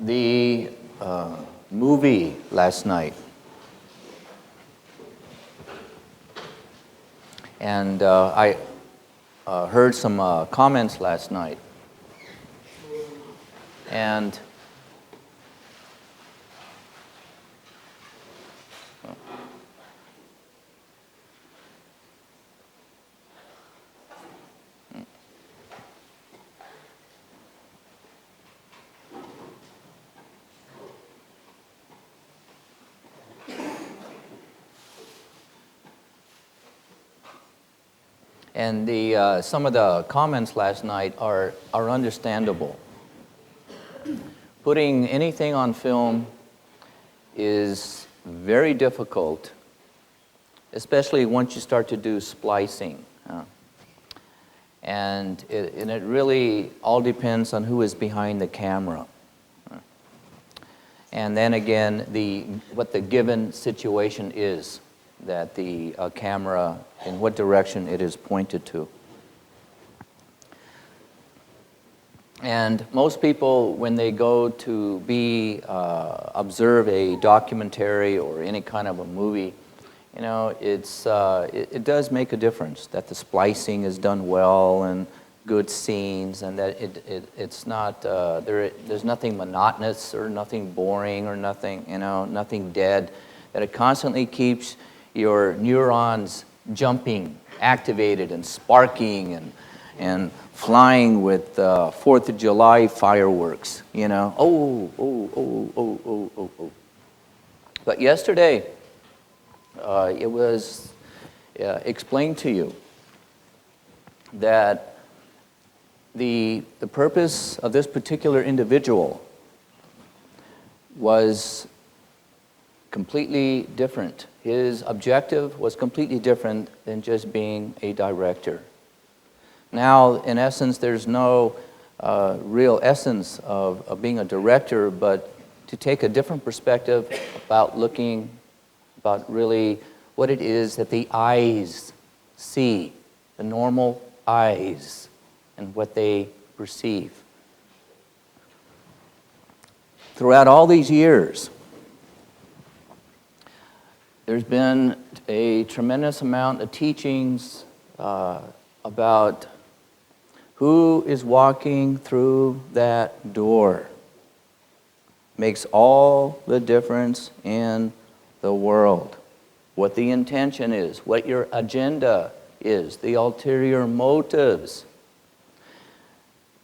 the movie last night, and I heard some comments last night, and some of the comments last night are understandable. Putting anything on film is very difficult, especially once you start to do splicing. And it really all depends on who is behind the camera. And then again, what the given situation is that the camera, in what direction it is pointed to. And most people, when they go to observe a documentary or any kind of a movie, you know, it does make a difference that the splicing is done well and good scenes, and that it's not there's nothing monotonous or nothing boring or nothing, you know, nothing dead. That it constantly keeps your neurons jumping, activated, and sparking, and flying with 4th of July fireworks, you know. Oh. But yesterday, it was explained to you that the purpose of this particular individual was completely different. His objective was completely different than just being a director. Now, in essence, there's no real essence of being a director, but to take a different perspective about really what it is that the eyes see, the normal eyes, and what they perceive. Throughout all these years, there's been a tremendous amount of teachings about who is walking through that door. Makes all the difference in the world. What the intention is, what your agenda is, the ulterior motives.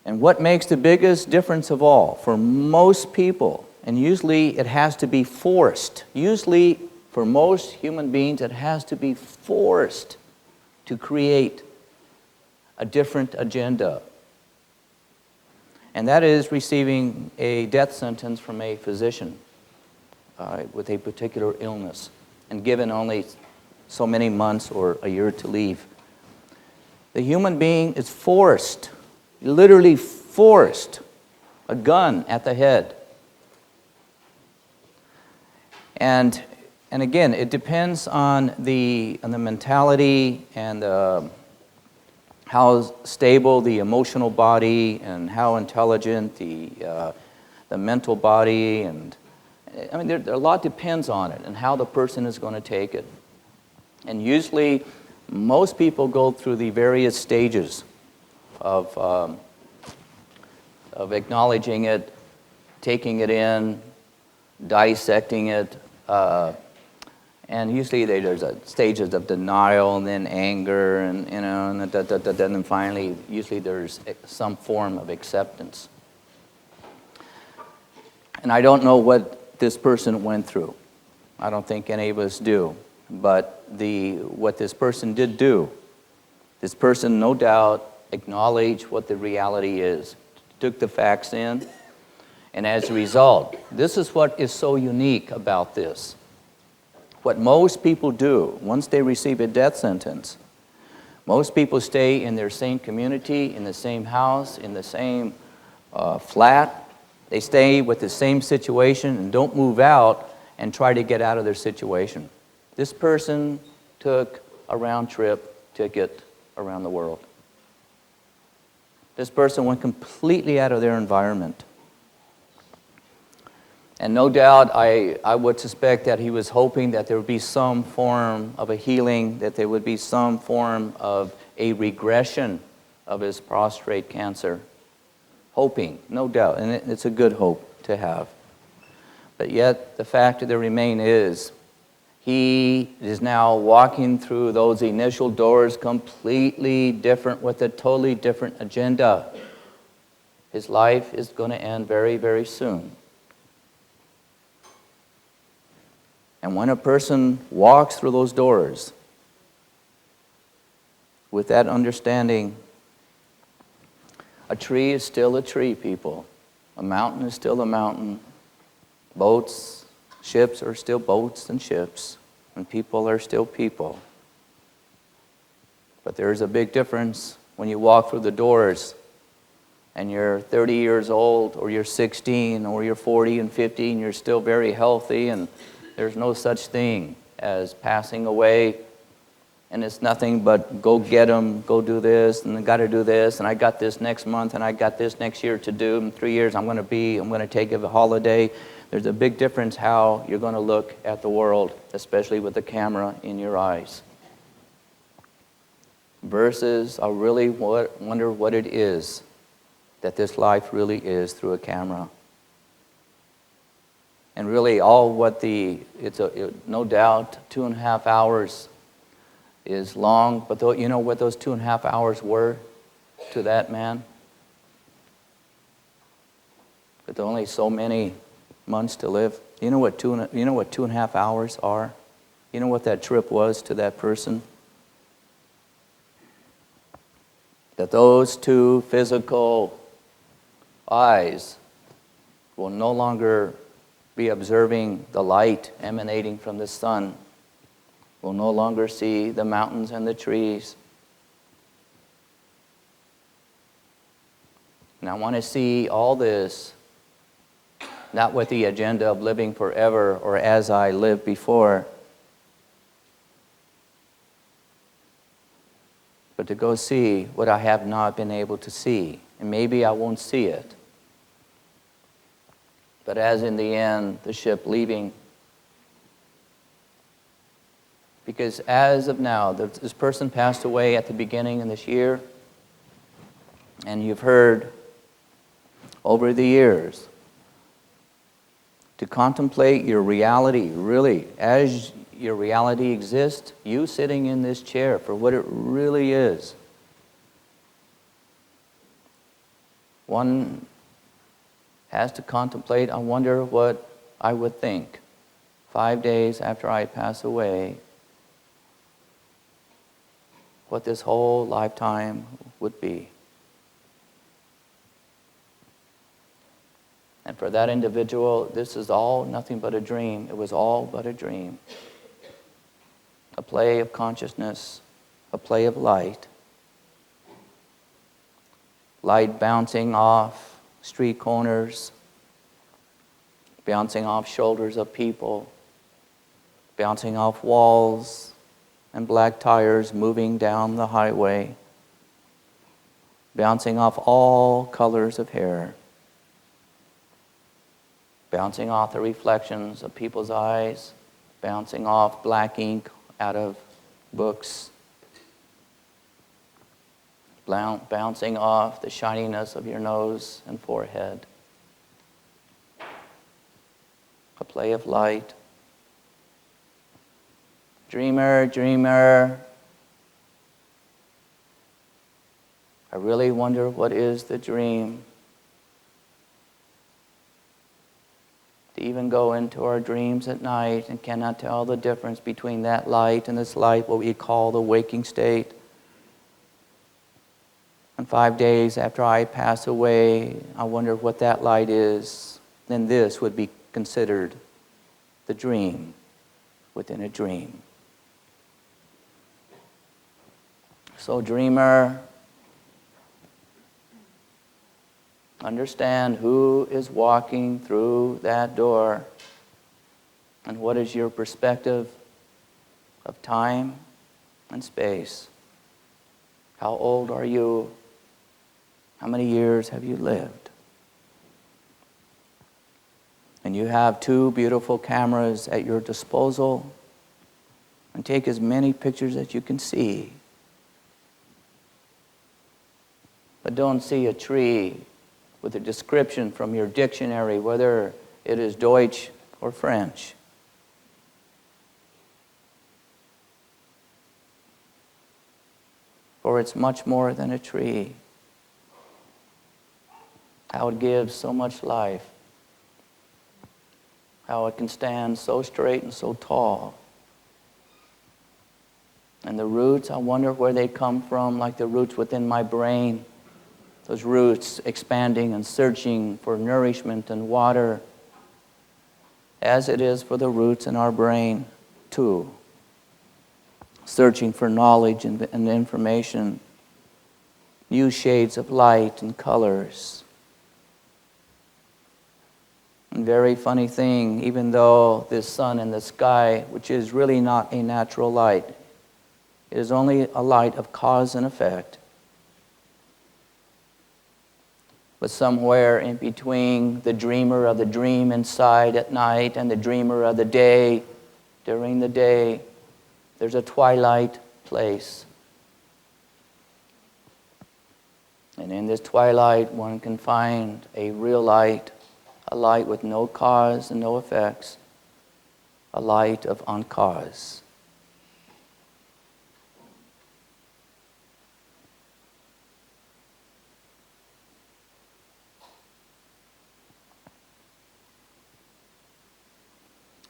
And what makes the biggest difference of all for most people, and usually it has to be forced. Usually for most human beings, it has to be forced to create a different agenda. And that is receiving a death sentence from a physician with a particular illness and given only so many months or a year to leave. The human being is forced, literally forced, a gun at the head. And again, it depends on the mentality and how stable the emotional body and how intelligent the mental body, and I mean, a lot depends on it and how the person is going to take it. And usually, most people go through the various stages of acknowledging it, taking it in, dissecting it. And usually there's stages of denial and then anger and, you know, and then finally, usually there's some form of acceptance. And I don't know what this person went through. I don't think any of us do. But what this person did do, this person no doubt acknowledged what the reality is, took the facts in, and as a result, this is what is so unique about this. What most people do once they receive a death sentence, most people stay in their same community, in the same house, in the same flat. They stay with the same situation and don't move out and try to get out of their situation. This person took a round-trip ticket around the world. This person went completely out of their environment. And no doubt, I would suspect that he was hoping that there would be some form of a healing, that there would be some form of a regression of his prostate cancer. Hoping, no doubt, and it's a good hope to have. But yet, the fact of the remain is, he is now walking through those initial doors completely different, with a totally different agenda. His life is going to end very, very soon. And when a person walks through those doors with that understanding, a tree is still a tree, people. A mountain is still a mountain. Boats, ships are still boats and ships. And people are still people. But there's a big difference when you walk through the doors and you're 30 years old, or you're 16, or you're 40 and 50, and you're still very healthy, and there's no such thing as passing away, and it's nothing but go get them, go do this, and I got to do this, and I got this next month, and I got this next year to do. In 3 years, I'm going to take a holiday. There's a big difference how you're going to look at the world, especially with the camera in your eyes. Versus, I really wonder what it is that this life really is through a camera. And really all what no doubt 2.5 hours is long, but you know what those 2.5 hours were to that man? With only so many months to live. You know what 2.5 hours are? You know what that trip was to that person? That those two physical eyes will no longer be observing the light emanating from the sun, will no longer see the mountains and the trees. And I want to see all this, not with the agenda of living forever or as I lived before, but to go see what I have not been able to see. And maybe I won't see it. But as in the end, the ship leaving. Because as of now, this person passed away at the beginning of this year. And you've heard over the years to contemplate your reality, really, as your reality exists, you sitting in this chair for what it really is. One has to contemplate, I wonder what I would think 5 days after I pass away, what this whole lifetime would be. And for that individual, this is all nothing but a dream. It was all but a dream. A play of consciousness, a play of light. Light bouncing off street corners, bouncing off shoulders of people, bouncing off walls, and black tires moving down the highway, bouncing off all colors of hair, bouncing off the reflections of people's eyes, bouncing off black ink out of books, bouncing off the shininess of your nose and forehead. A play of light. Dreamer, dreamer. I really wonder what is the dream. To even go into our dreams at night and cannot tell the difference between that light and this light, what we call the waking state. And 5 days after I pass away, I wonder what that light is. Then this would be considered the dream within a dream. So dreamer, understand who is walking through that door and what is your perspective of time and space. How old are you? How many years have you lived? and you have two beautiful cameras at your disposal, and take as many pictures as you can see. But don't see a tree with a description from your dictionary, whether it is Deutsch or French. For it's much more than a tree. How it gives so much life. How it can stand so straight and so tall. And the roots, I wonder where they come from, like the roots within my brain. Those roots expanding and searching for nourishment and water, as it is for the roots in our brain, too. Searching for knowledge and information, new shades of light and colors. And very funny thing, even though this sun in the sky, which is really not a natural light, it is only a light of cause and effect. But somewhere in between the dreamer of the dream inside at night and the dreamer of the day during the day, there's a twilight place. And in this twilight, one can find a real light, a light with no cause and no effects, a light of uncause.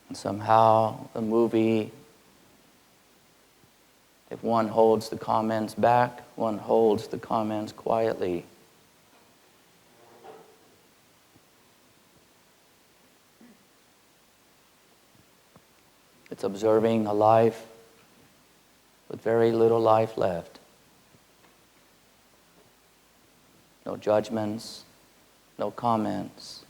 And somehow the movie, if one holds the comments back, one holds the comments quietly. It's observing a life with very little life left. No judgments, no comments.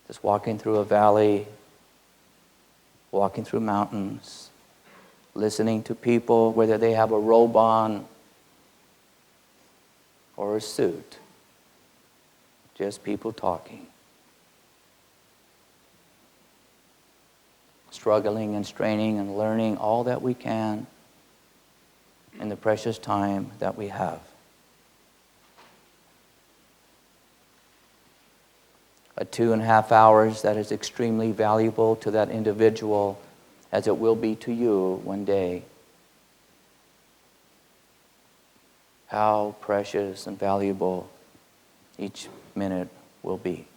Just walking through a valley, walking through mountains, listening to people, whether they have a robe on or a suit. Just people talking. Struggling and straining and learning all that we can in the precious time that we have. A 2.5 hours that is extremely valuable to that individual, as it will be to you one day. How precious and valuable each minute will be.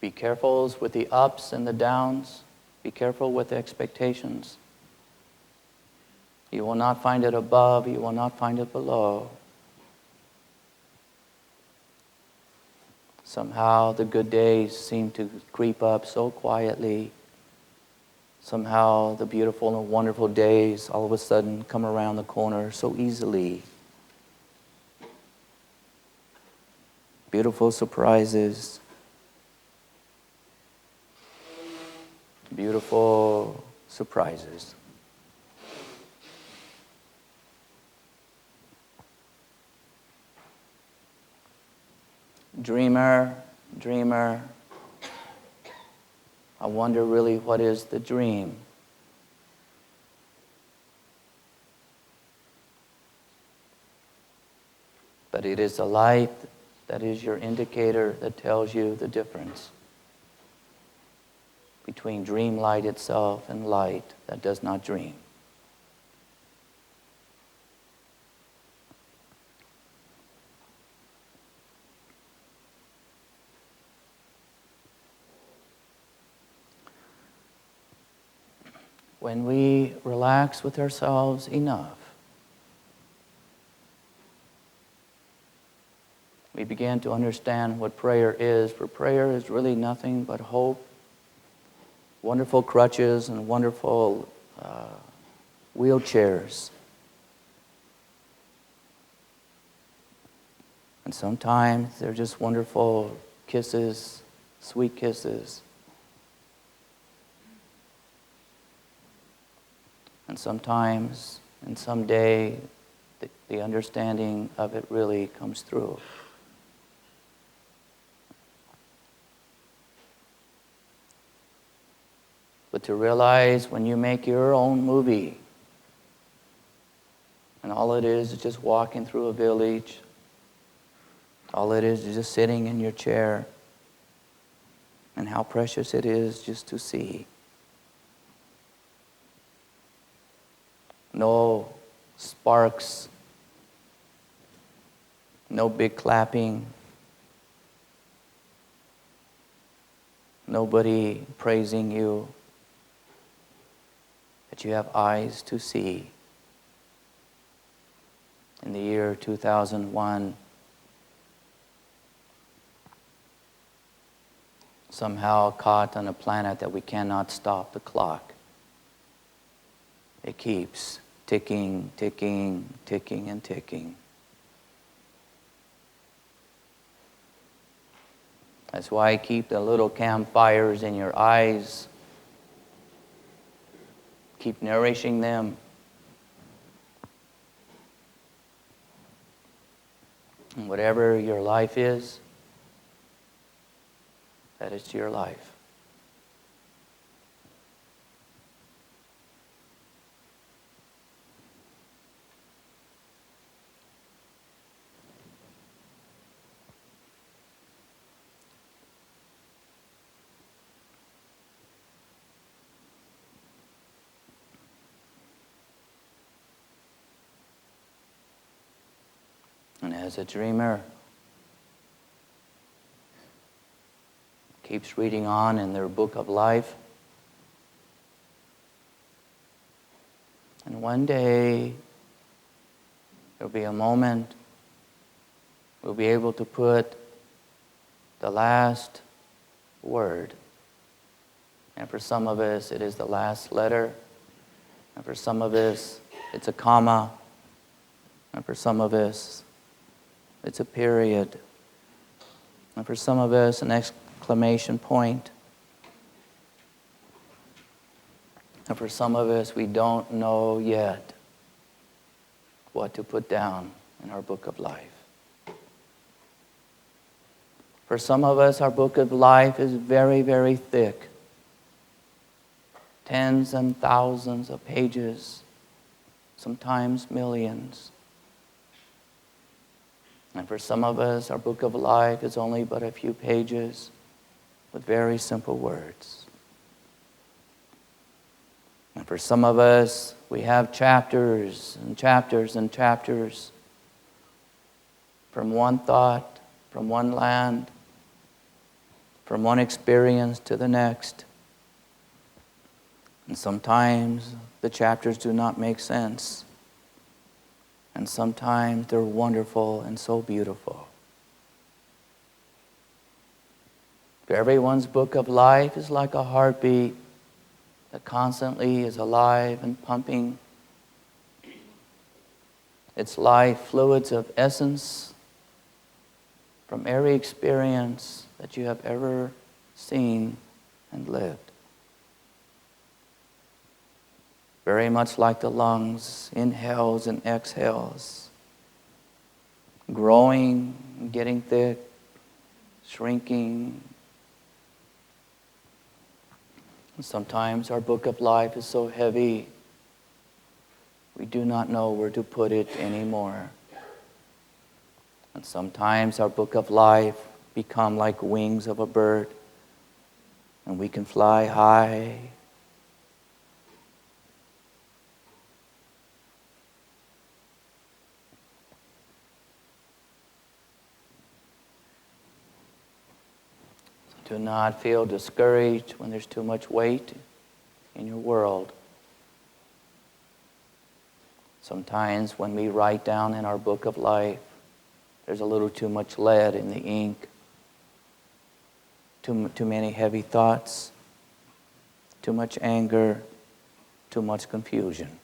Be careful with the ups and the downs. Be careful with the expectations. You will not find it above, you will not find it below. Somehow the good days seem to creep up so quietly. Somehow the beautiful and wonderful days all of a sudden come around the corner so easily. Beautiful surprises. Beautiful surprises. Dreamer, dreamer, I wonder really what is the dream? But it is the light that is your indicator that tells you the difference between dream light itself and light that does not dream. When we relax with ourselves enough, we begin to understand what prayer is, for prayer is really nothing but hope, wonderful crutches and wonderful wheelchairs. And sometimes they're just wonderful kisses, sweet kisses. And sometimes, and someday, the understanding of it really comes through. But to realize when you make your own movie, and all it is just walking through a village, all it is just sitting in your chair, and how precious it is just to see. No sparks, no big clapping, nobody praising you, but you have eyes to see. In the year 2001, somehow caught on a planet that we cannot stop the clock. It keeps ticking, ticking, ticking, and ticking. That's why I keep the little campfires in your eyes. Keep nourishing them. And whatever your life is, that is your life. And as a dreamer keeps reading on in their book of life, and one day there'll be a moment we'll be able to put the last word. And for some of us, it is the last letter. And for some of us, it's a comma. And for some of us, it's a period. And for some of us, an exclamation point. And for some of us, we don't know yet what to put down in our book of life. For some of us, our book of life is very, very thick. Tens and thousands of pages, sometimes millions. And for some of us, our book of life is only but a few pages with very simple words. And for some of us, we have chapters and chapters and chapters from one thought, from one land, from one experience to the next. And sometimes the chapters do not make sense. And sometimes they're wonderful and so beautiful. For everyone's book of life is like a heartbeat that constantly is alive and pumping its life fluids of essence from every experience that you have ever seen and lived. Very much like the lungs, inhales and exhales, growing, getting thick, shrinking. And sometimes our book of life is so heavy, we do not know where to put it anymore. And sometimes our book of life become like wings of a bird, and we can fly high. Do not feel discouraged when there's too much weight in your world. Sometimes when we write down in our book of life, there's a little too much lead in the ink, too many heavy thoughts, too much anger, too much confusion.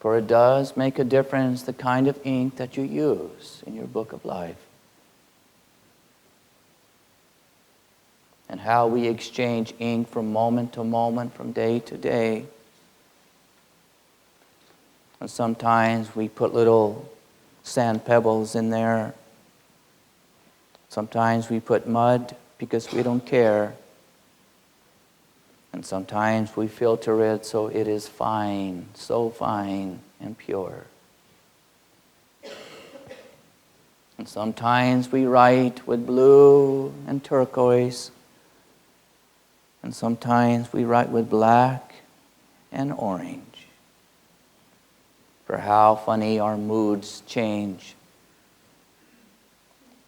For it does make a difference the kind of ink that you use in your book of life. And how we exchange ink from moment to moment, from day to day. And sometimes we put little sand pebbles in there. Sometimes we put mud because we don't care. And sometimes we filter it so it is fine, so fine and pure. And sometimes we write with blue and turquoise. And sometimes we write with black and orange. For how funny our moods change.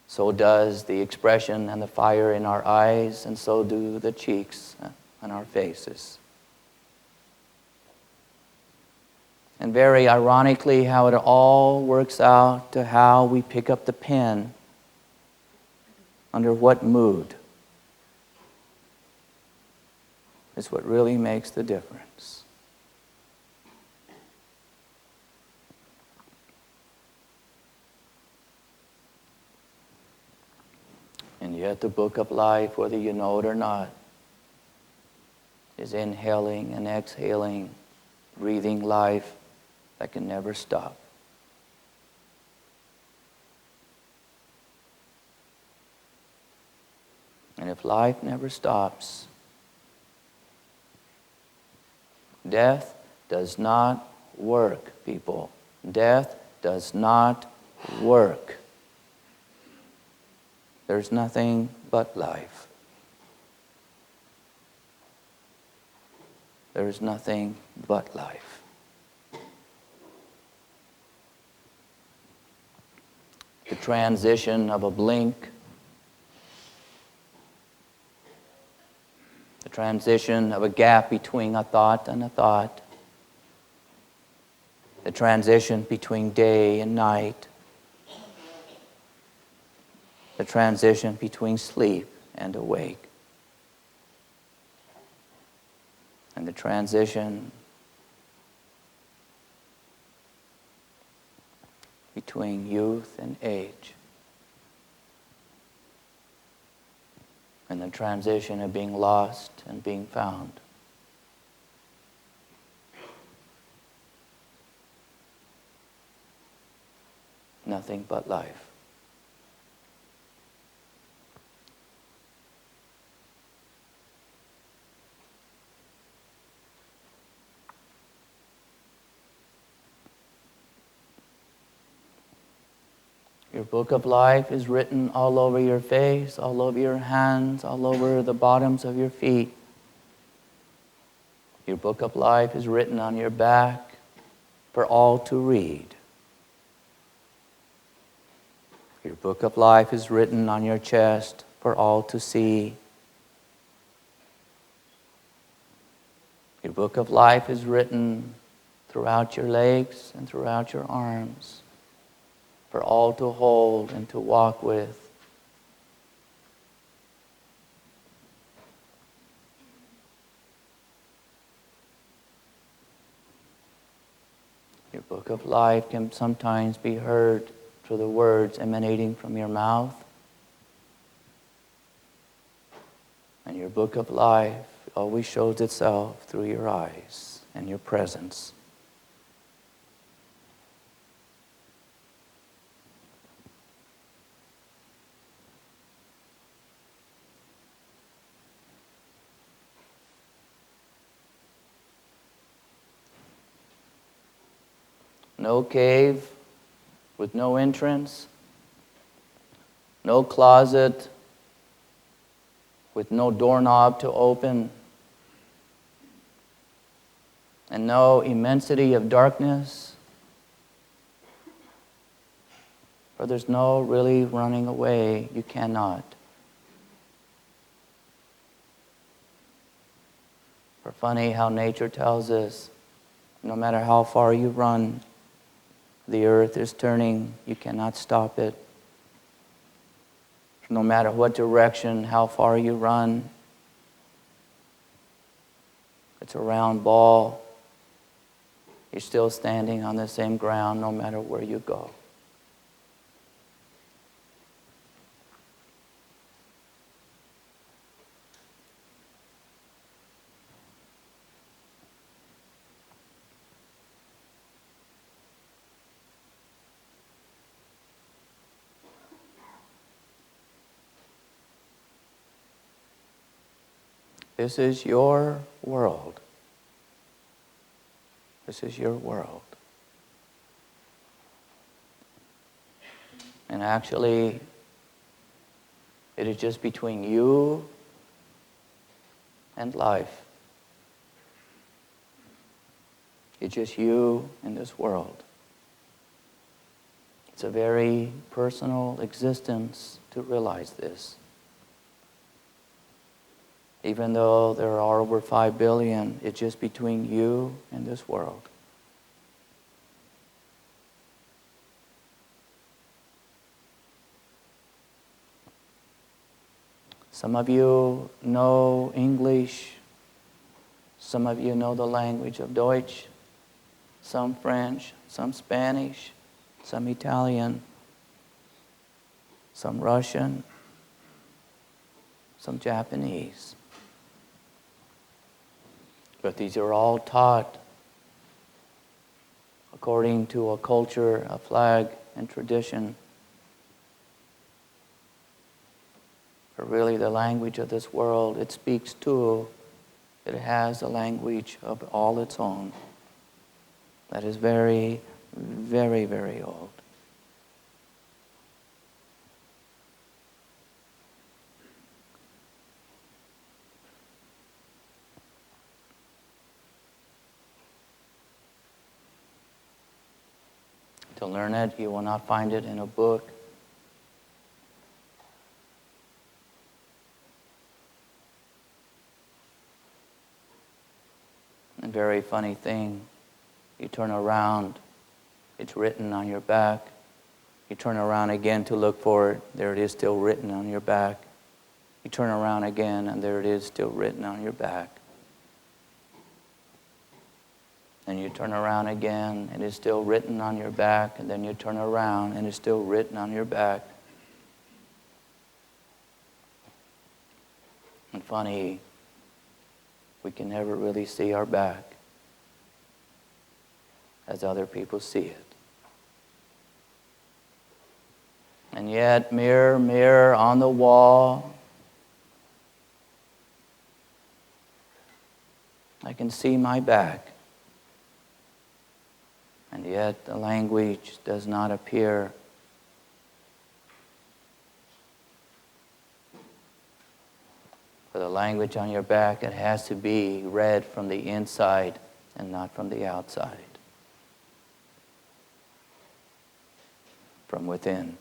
So does the expression and the fire in our eyes, and so do the cheeks on our faces. And very ironically, how it all works out to how we pick up the pen, under what mood, is what really makes the difference. And yet the book of life, whether you know it or not, is inhaling and exhaling, breathing life that can never stop. And if life never stops, death does not work, people. Death does not work. There's nothing but life. There is nothing but life. The transition of a blink, the transition of a gap between a thought and a thought, the transition between day and night, the transition between sleep and awake, and the transition between youth and age, and the transition of being lost and being found. Nothing but life. Your book of life is written all over your face, all over your hands, all over the bottoms of your feet. Your book of life is written on your back for all to read. Your book of life is written on your chest for all to see. Your book of life is written throughout your legs and throughout your arms, for all to hold and to walk with. Your book of life can sometimes be heard through the words emanating from your mouth. And your book of life always shows itself through your eyes and your presence. No cave with no entrance, no closet with no doorknob to open, and no immensity of darkness, for there's no really running away. You cannot. For funny how nature tells us, no matter how far you run, the earth is turning. You cannot stop it. No matter what direction, how far you run, it's a round ball. You're still standing on the same ground no matter where you go. This is your world. This is your world. And actually, it is just between you and life. It's just you in this world. It's a very personal existence to realize this. Even though there are over 5 billion, it's just between you and this world. Some of you know English. Some of you know the language of Deutsch. Some French, some Spanish, some Italian, some Russian, some Japanese. But these are all taught according to a culture, a flag, and tradition. But really the language of this world, it speaks to, it has a language of all its own that is very, very, very old. To learn it, you will not find it in a book. A very funny thing, you turn around, it's written on your back. You turn around again to look for it, there it is still written on your back. You turn around again and there it is still written on your back. And you turn around again, and it's still written on your back, and then you turn around, and it's still written on your back. And funny, we can never really see our back as other people see it. And yet, mirror, mirror on the wall, I can see my back. And yet the language does not appear. For the language on your back, it has to be read from the inside and not from the outside. From within.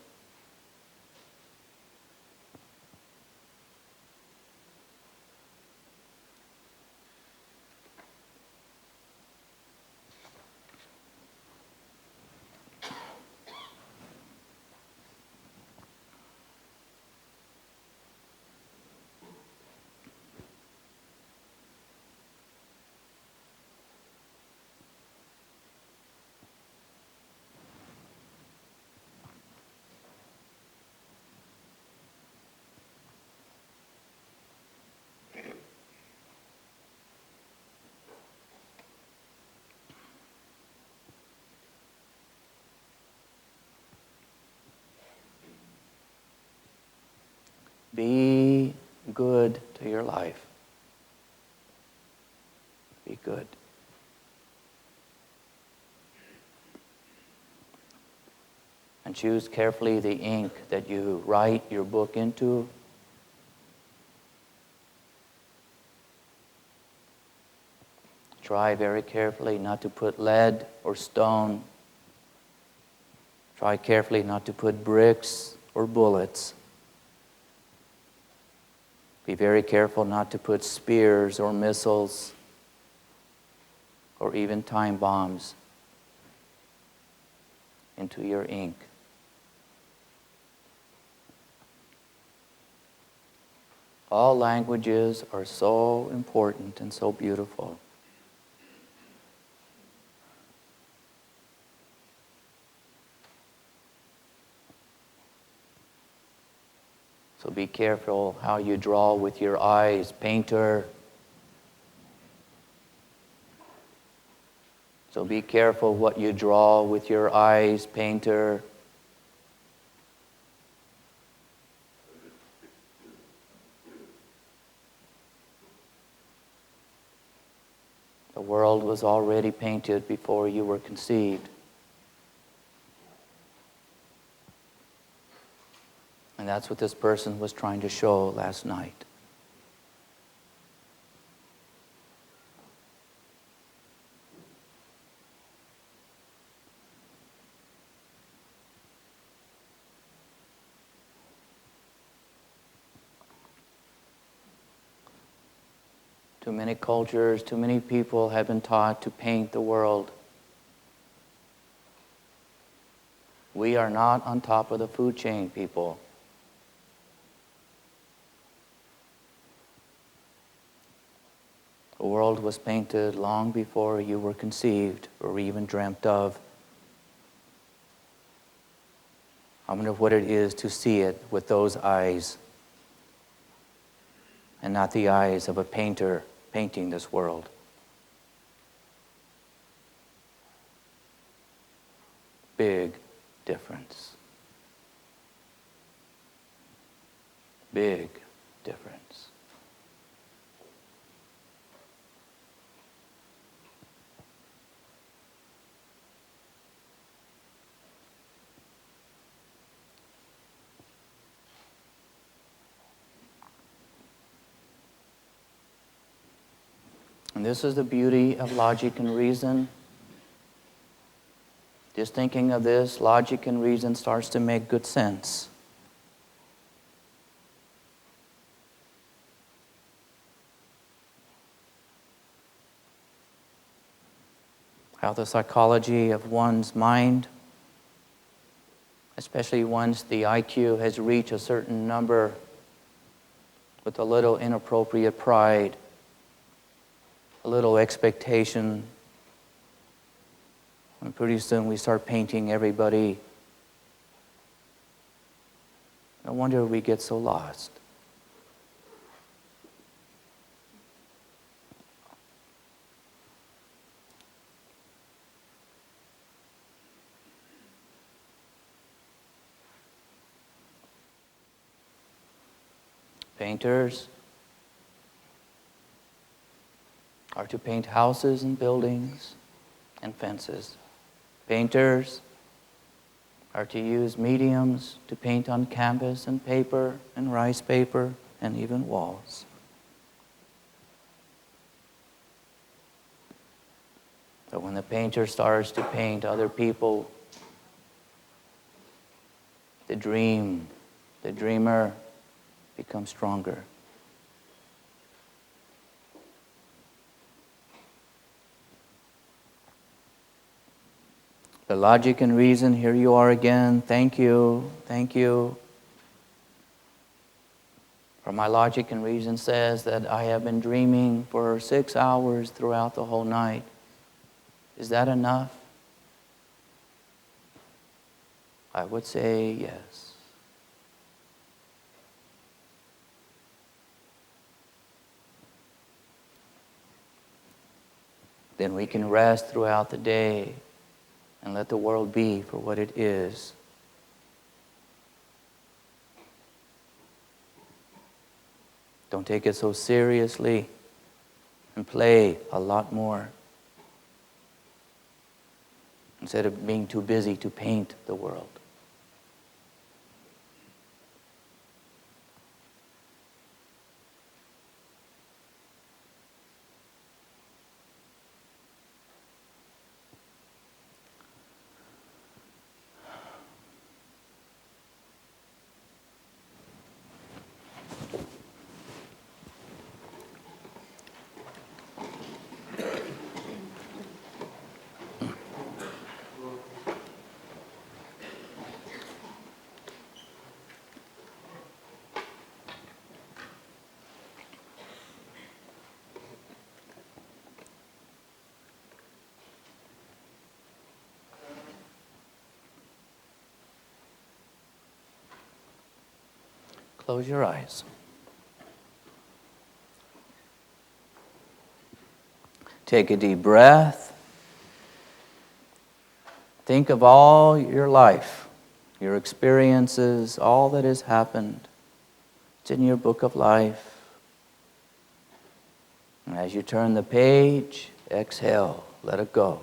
Be good to your life. Be good. And choose carefully the ink that you write your book into. Try very carefully not to put lead or stone. Try carefully not to put bricks or bullets. Be very careful not to put spears or missiles or even time bombs into your ink. All languages are so important and so beautiful. So be careful how you draw with your eyes, painter. So be careful what you draw with your eyes, painter. The world was already painted before you were conceived. And that's what this person was trying to show last night. Too many cultures, too many people have been taught to paint the world. We are not on top of the food chain, people. The world was painted long before you were conceived or even dreamt of. I wonder what it is to see it with those eyes and not the eyes of a painter painting this world. Big difference. Big difference. And this is the beauty of logic and reason. Just thinking of this, logic and reason starts to make good sense. How the psychology of one's mind, especially once the IQ has reached a certain number, with a little inappropriate pride, a little expectation, and pretty soon we start painting everybody. No wonder we get so lost. Painters are to paint houses and buildings and fences. Painters are to use mediums to paint on canvas and paper and rice paper and even walls. But when the painter starts to paint other people, the dreamer becomes stronger. The logic and reason, here you are again. Thank you. Thank you. For my logic and reason says that I have been dreaming for 6 hours throughout the whole night. Is that enough? I would say yes. Then we can rest throughout the day and let the world be for what it is. Don't take it so seriously and play a lot more instead of being too busy to paint the world. Close your eyes. Take a deep breath. Think of all your life, your experiences, all that has happened. It's in your book of life. And as you turn the page, exhale, let it go.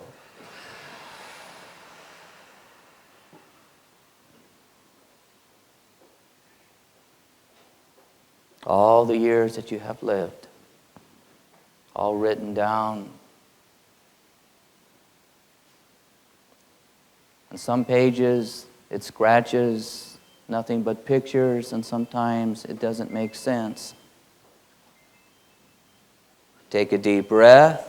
All the years that you have lived, all written down. On some pages, it scratches, nothing but pictures, and sometimes it doesn't make sense. Take a deep breath.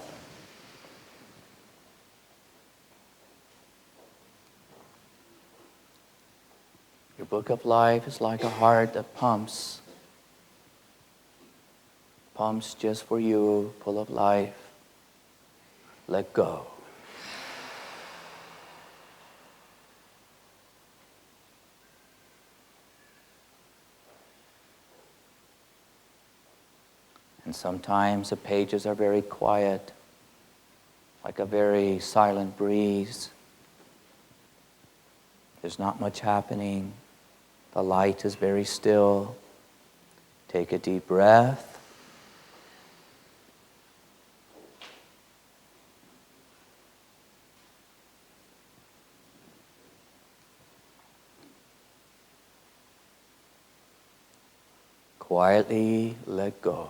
Your book of life is like a heart that pumps. Pumps just for you, full of life. Let go. And sometimes the pages are very quiet, like a very silent breeze. There's not much happening. The light is very still. Take a deep breath. Quietly let go.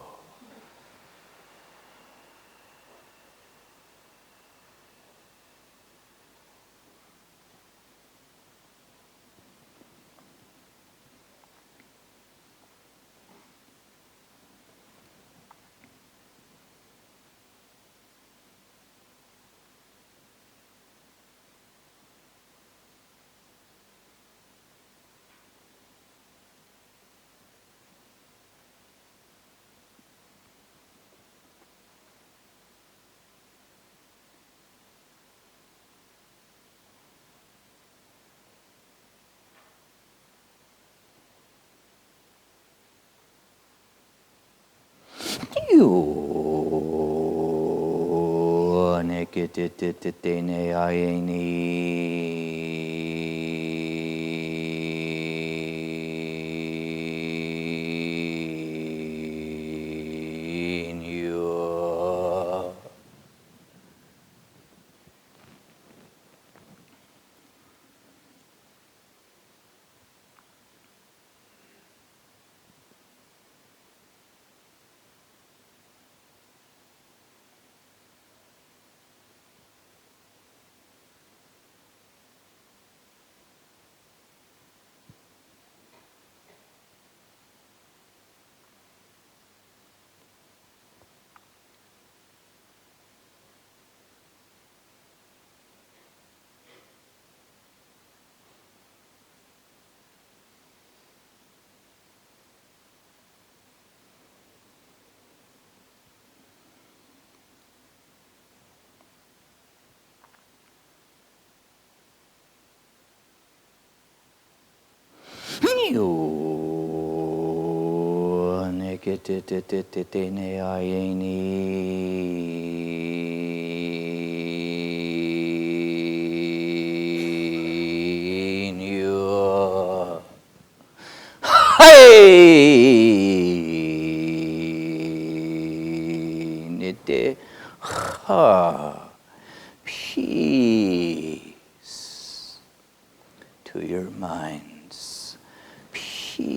Peace to your minds. Peace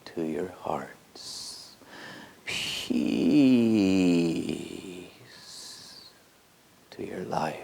to your hearts. Peace to your life.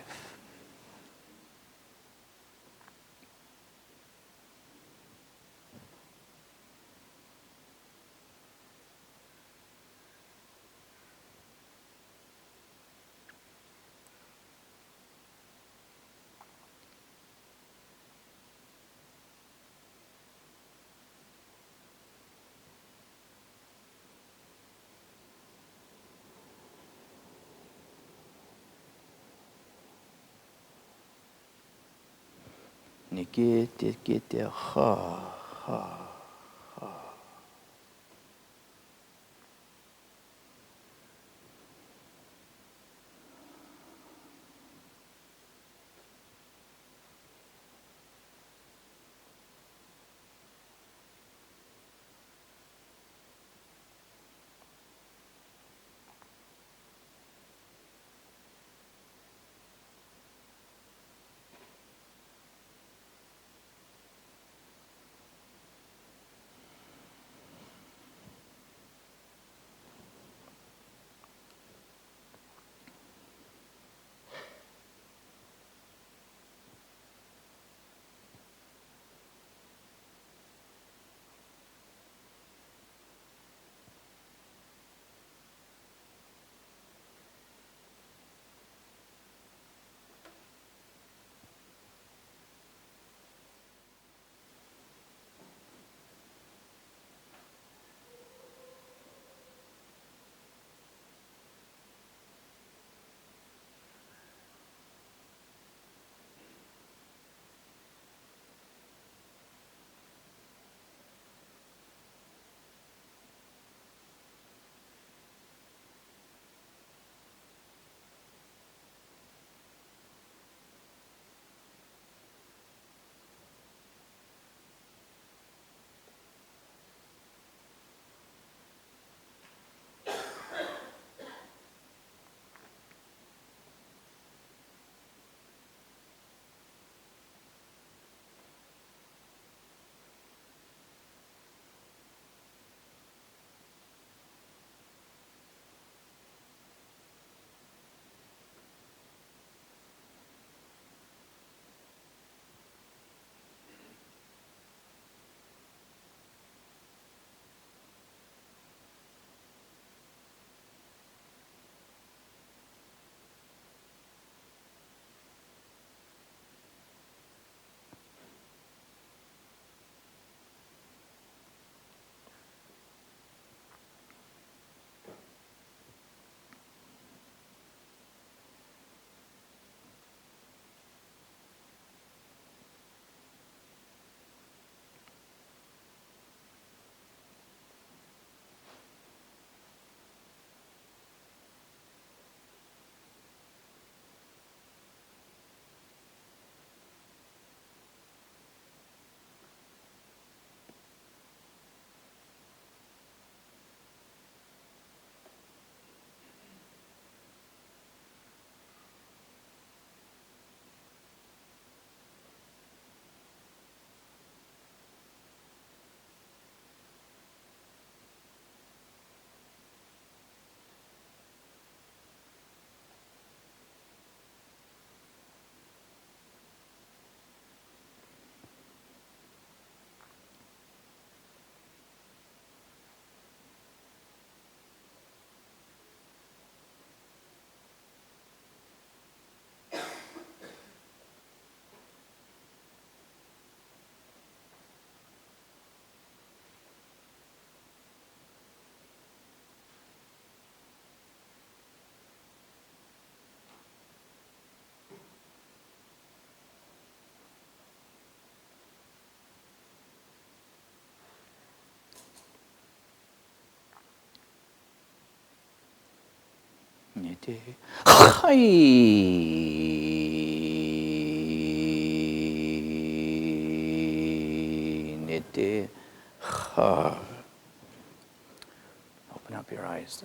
Open up your eyes.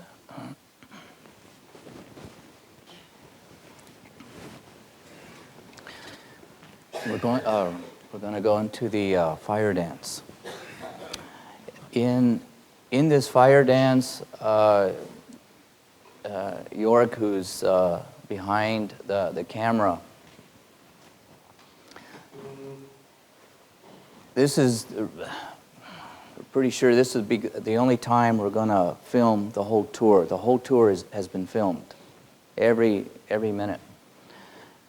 We're going to go into the fire dance. In this fire dance, York, who's behind the camera, this is pretty sure this would be the only time we're going to film the whole tour. The whole tour has been filmed, every minute,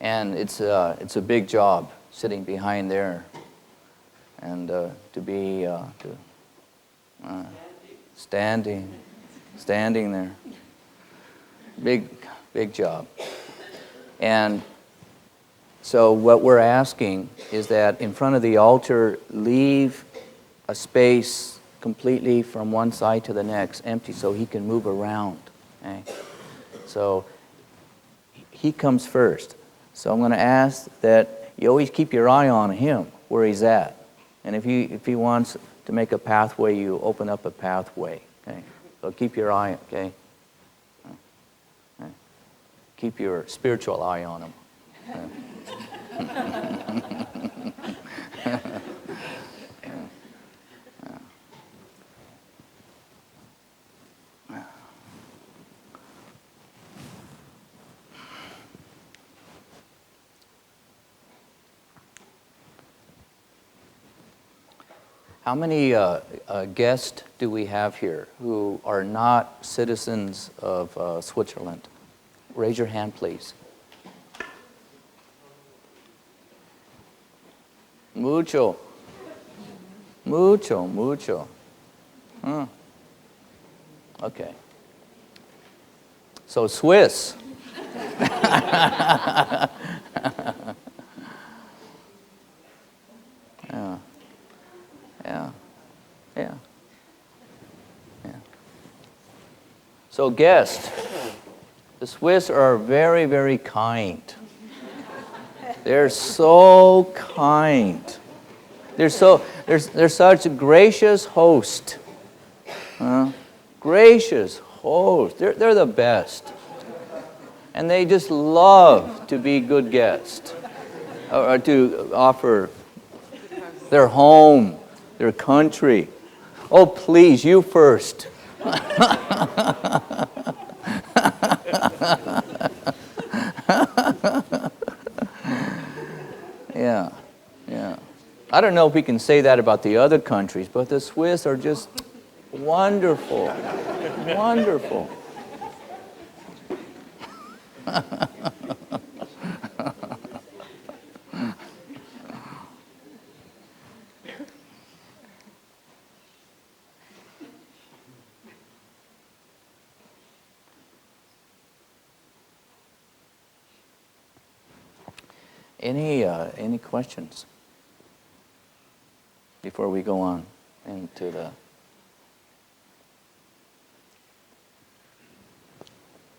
and it's a big job sitting behind there, and to be standing there, big job, and So what we're asking is that in front of the altar, leave a space completely from one side to the next, empty, so he can move around. Okay? So he comes first. So I'm going to ask that you always keep your eye on him, where he's at. And if he wants to make a pathway, you open up a pathway. Okay? So keep your eye, okay? Keep your spiritual eye on him. How many guests do we have here who are not citizens of Switzerland? Raise your hand, please. Mucho. Mucho, mucho. Okay. So Swiss. Yeah. So guests, the Swiss are very, very kind. They're so kind. They're such a gracious host. Gracious host. They're the best. And they just love to be good guests. Or to offer their home, their country. Oh, please, you first. Yeah. I don't know if we can say that about the other countries, but the Swiss are just wonderful. Wonderful. Any questions before we go on into the...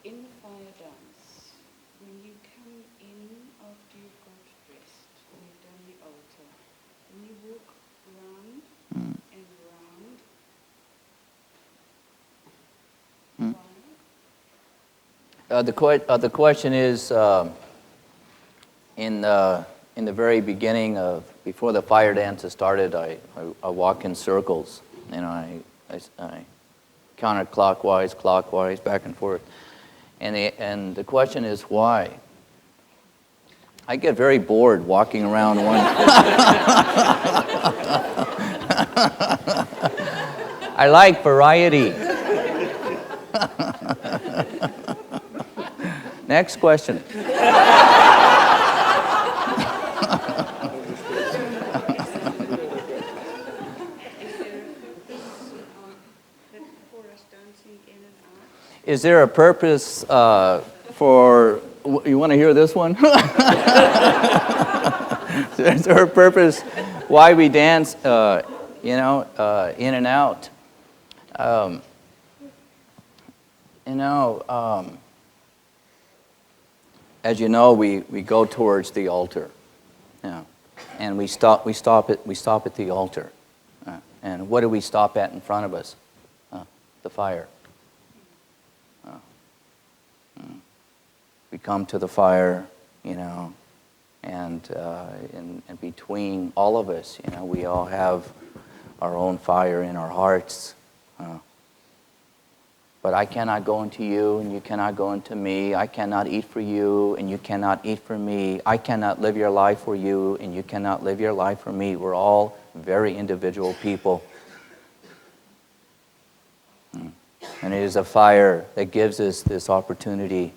In the fire dance, when you come in after you've got dressed and you've done the altar, when you walk round and round, The question is, in the very beginning of, before the fire dances started, I walk in circles, and I counterclockwise, clockwise, back and forth. And the question is why? I get very bored walking around one. I like variety. Next question. Is there a purpose for, you want to hear this one? Is there a purpose why we dance, in and out? As you know, we go towards the altar, and we stop at the altar. And what do we stop at in front of us? The fire. We come to the fire, and between all of us, we all have our own fire in our hearts. But I cannot go into you, and you cannot go into me. I cannot eat for you, and you cannot eat for me. I cannot live your life for you, and you cannot live your life for me. We're all very individual people. And it is a fire that gives us this opportunity,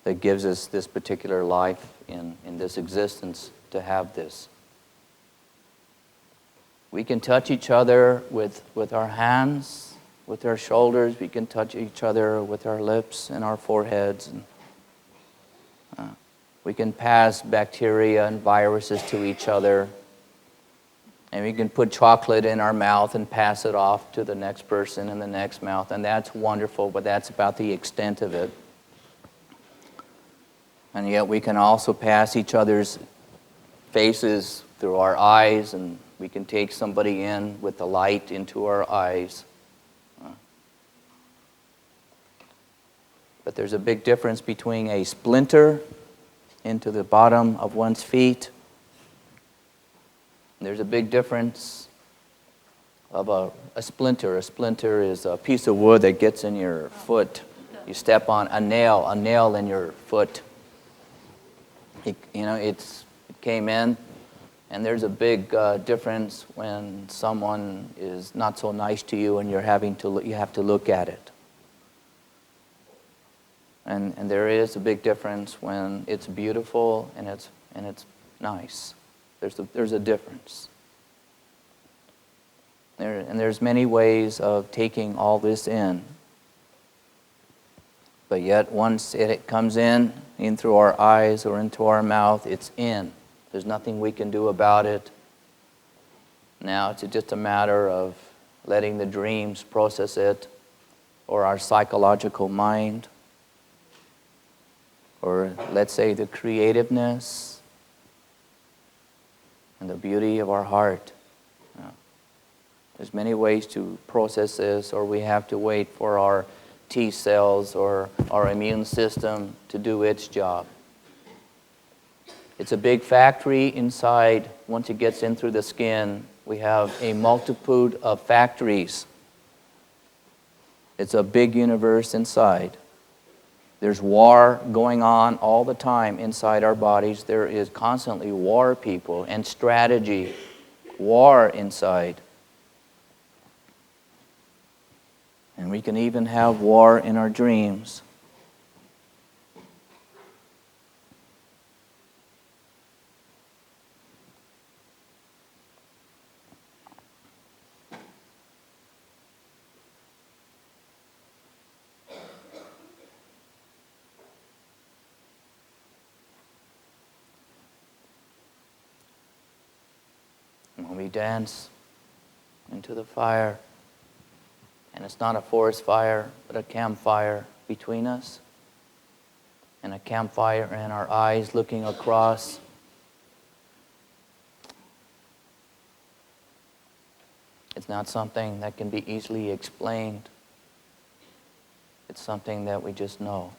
that gives us this particular life in this existence to have this. We can touch each other with our hands, with our shoulders. We can touch each other with our lips and our foreheads. We can pass bacteria and viruses to each other. And we can put chocolate in our mouth and pass it off to the next person in the next mouth. And that's wonderful, but that's about the extent of it. And yet we can also pass each other's faces through our eyes, and we can take somebody in with the light into our eyes. But there's a big difference between a splinter into the bottom of one's feet. There's a big difference of a splinter. A splinter is a piece of wood that gets in your foot. You step on a nail in your foot. It came in, and there's a big difference when someone is not so nice to you and you have to look at it. And there is a big difference when it's beautiful and it's nice. There's a difference. There's many ways of taking all this in. But yet once it comes in through our eyes or into our mouth, it's in. There's nothing we can do about it. Now it's just a matter of letting the dreams process it, or our psychological mind, or let's say the creativeness and the beauty of our heart. There's many ways to process this, or we have to wait for our T cells or our immune system to do its job. It's a big factory inside. Once it gets in through the skin, we have a multitude of factories. It's a big universe inside. There's war going on all the time inside our bodies. There is constantly war, people, and strategy. War inside. And we can even have war in our dreams. When we dance into the fire, and it's not a forest fire, but a campfire between us, and a campfire and our eyes looking across. It's not something that can be easily explained. It's something that we just know.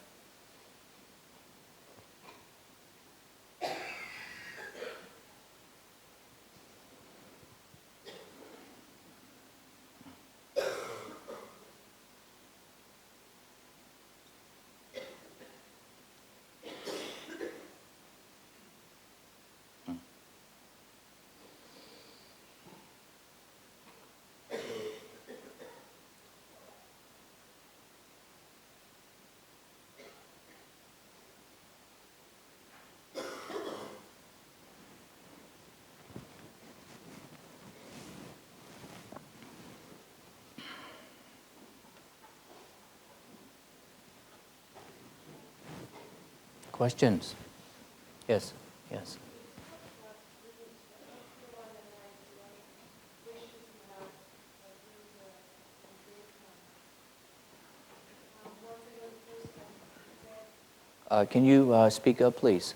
Questions? Yes, yes. Can you speak up, please?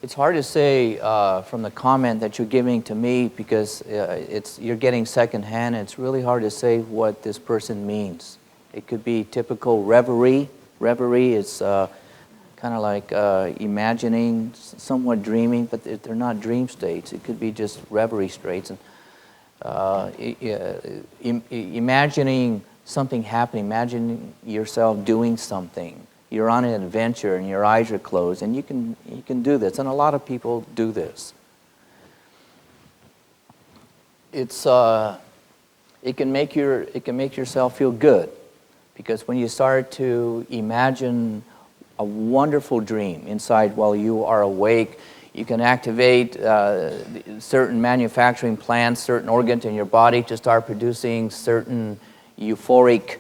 It's hard to say from the comment that you're giving to me, because you're getting secondhand. It's really hard to say what this person means. It could be typical reverie. Reverie is kind of like imagining, somewhat dreaming, but they're not dream states. It could be just reverie states. And imagining something happening, imagining yourself doing something. You're on an adventure and your eyes are closed, and you can do this, and a lot of people do this. It can make yourself feel good, because when you start to imagine a wonderful dream inside while you are awake, You can activate certain manufacturing plants, certain organs in your body to start producing certain euphoric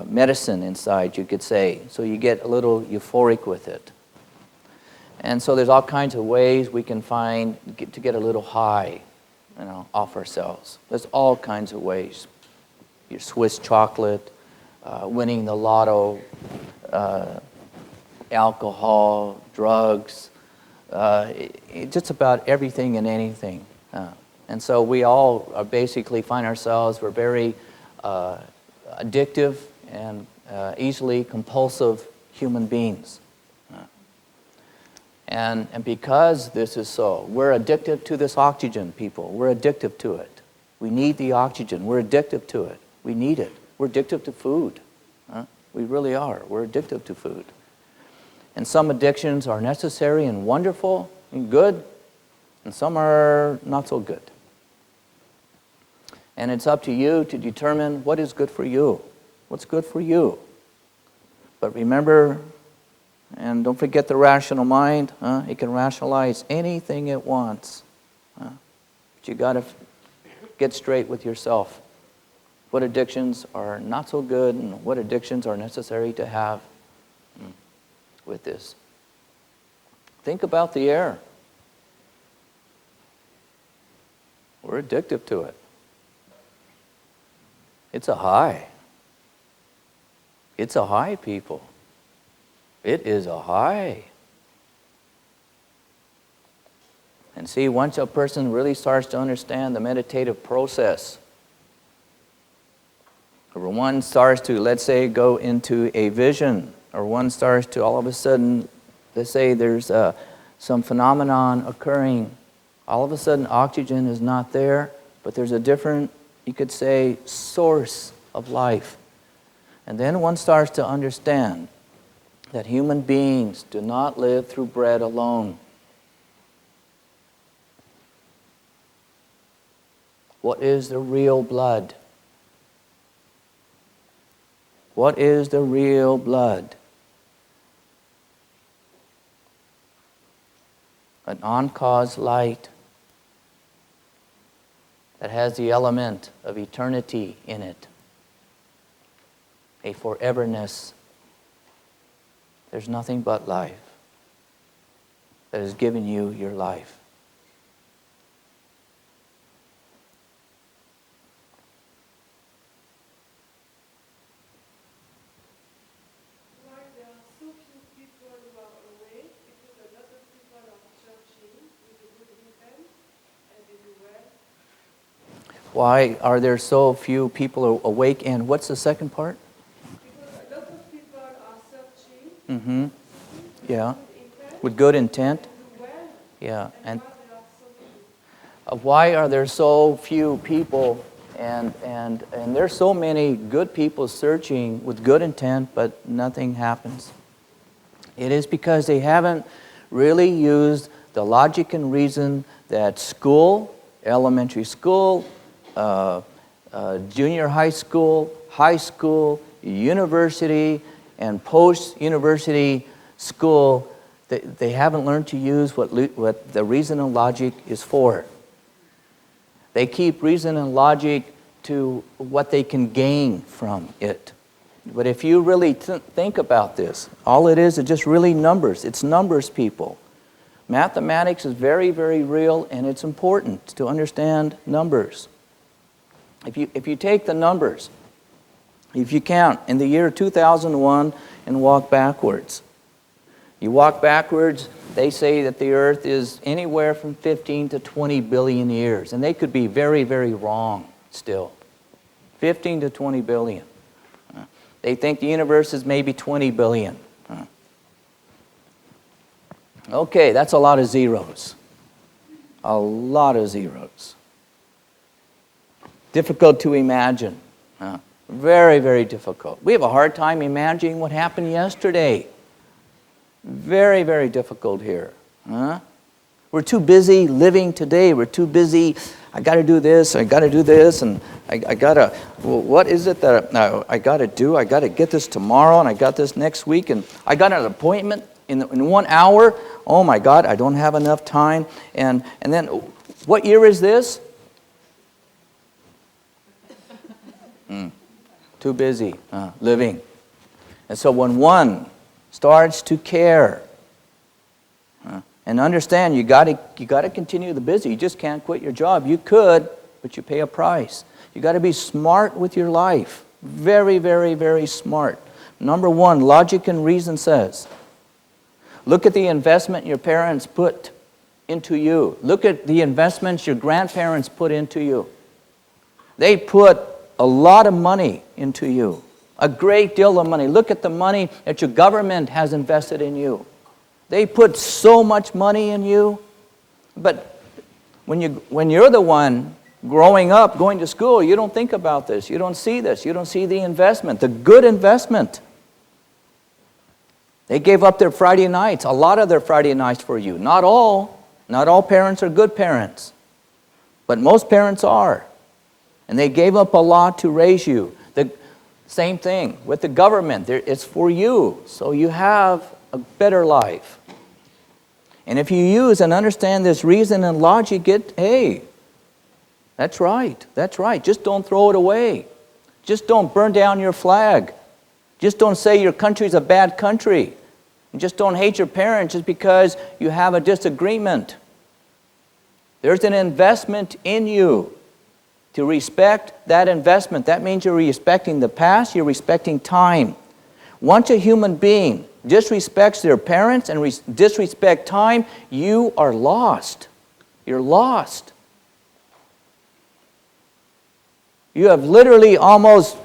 medicine inside, you could say. So you get a little euphoric with it. And so there's all kinds of ways we can find to get a little high, off ourselves. There's all kinds of ways. Your Swiss chocolate, winning the lotto, alcohol, drugs, just about everything and anything. And so we all basically find ourselves, we're very addictive and easily compulsive human beings. And because this is so, we're addicted to this oxygen, people. We're addicted to it. We need the oxygen. We're addicted to it. We need it. We're addicted to food. We really are. We're addicted to food. And some addictions are necessary and wonderful and good, and some are not so good. And it's up to you to determine what is good for you. What's good for you? But remember, and don't forget the rational mind. It can rationalize anything it wants. But you got to get straight with yourself. What addictions are not so good and what addictions are necessary to have with this. Think about the air. We're addicted to it. It's a high. It's a high, people. It is a high. And see, once a person really starts to understand the meditative process, or one starts to, let's say, go into a vision, or one starts to all of a sudden, let's say there's some phenomenon occurring, all of a sudden oxygen is not there, but there's a different, you could say, source of life. And then one starts to understand that human beings do not live through bread alone. What is the real blood? What is the real blood? An uncaused light that has the element of eternity in it, a foreverness. There's nothing but life that has given you your life. Why there are so few people who are awake, because a lot of people are searching with a good intent and they do well. Why are there so few people awake? And what's the second part? Because a lot of people are searching Yeah. with good intent With good intent? and do well, Yeah. And why there are so few. why are there so few people and there's so many good people searching with good intent, but nothing happens? It is because they haven't really used the logic and reason that school, elementary school, junior high school, university, and post-university school, they haven't learned to use what the reason and logic is for. They keep reason and logic to what they can gain from it. But if you really think about this, all it is just really numbers. It's numbers, people. Mathematics is very, very real, and it's important to understand numbers. If you take the numbers, if you count in the year 2001 and walk backwards, you walk backwards, they say that the earth is anywhere from 15 to 20 billion years. And they could be very, very wrong still. 15 to 20 billion. They think the universe is maybe 20 billion. Okay, that's a lot of zeros. A lot of zeros. Difficult to imagine. Very, very difficult. We have a hard time imagining what happened yesterday. Very, very difficult here. We're too busy living today. We're too busy, I got to do this, and I got to, well, what is it that I got to do? I got to get this tomorrow, and I got this next week, and I got an appointment in 1 hour. oh my God, I don't have enough time. And then, what year is this? Too busy living. And so when one starts to care and understand you got to continue the busy. You just can't quit your job. You could, but you pay a price. You got to be smart with your life. Very, very, very smart. Number one, logic and reason says, look at the investment your parents put into you. Look at the investments your grandparents put into you. They put a lot of money into you. A great deal of money. Look at the money that your government has invested in you. They put so much money in you. But when you're the one growing up, going to school, you don't think about this. You don't see this. You don't see the investment, the good investment. They gave up their Friday nights, a lot of their Friday nights for you. Not all. Not all parents are good parents. But most parents are. And they gave up a lot to raise you. The same thing with the government. It's for you, so you have a better life. And if you use and understand this reason and logic, hey, that's right, that's right. Just don't throw it away. Just don't burn down your flag. Just don't say your country's a bad country. And just don't hate your parents just because you have a disagreement. There's an investment in you. To respect that investment, that means you're respecting the past, you're respecting time. Once a human being disrespects their parents and disrespect time, you are lost. You're lost. You have literally almost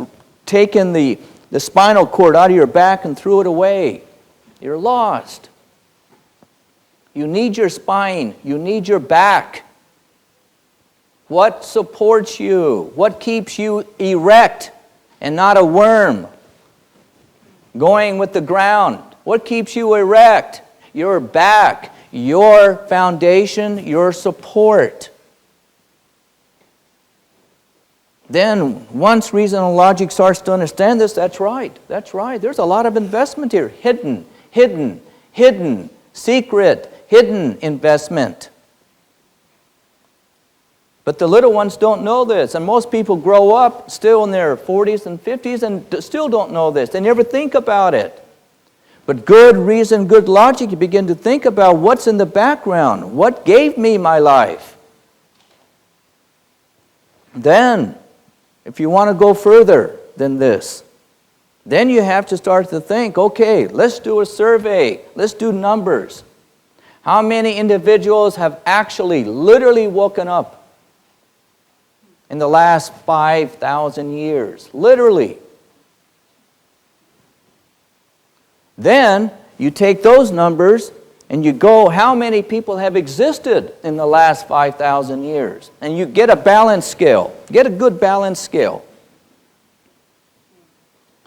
taken the spinal cord out of your back and threw it away. You're lost. You need your spine. You need your back. What supports you? What keeps you erect and not a worm going with the ground? What keeps you erect? Your back, your foundation, your support. Then, once reason and logic starts to understand this, that's right, that's right. There's a lot of investment here. Hidden, secret, hidden investment. But the little ones don't know this. And most people grow up still in their 40s and 50s and still don't know this. They never think about it. But good reason, good logic, you begin to think about what's in the background. What gave me my life? Then, if you want to go further than this, then you have to start to think, okay, let's do a survey. Let's do numbers. How many individuals have actually, literally woken up in the last 5,000 years? Literally. Then you take those numbers and you go, how many people have existed in the last 5,000 years? And you get a balance scale. Get a good balance scale.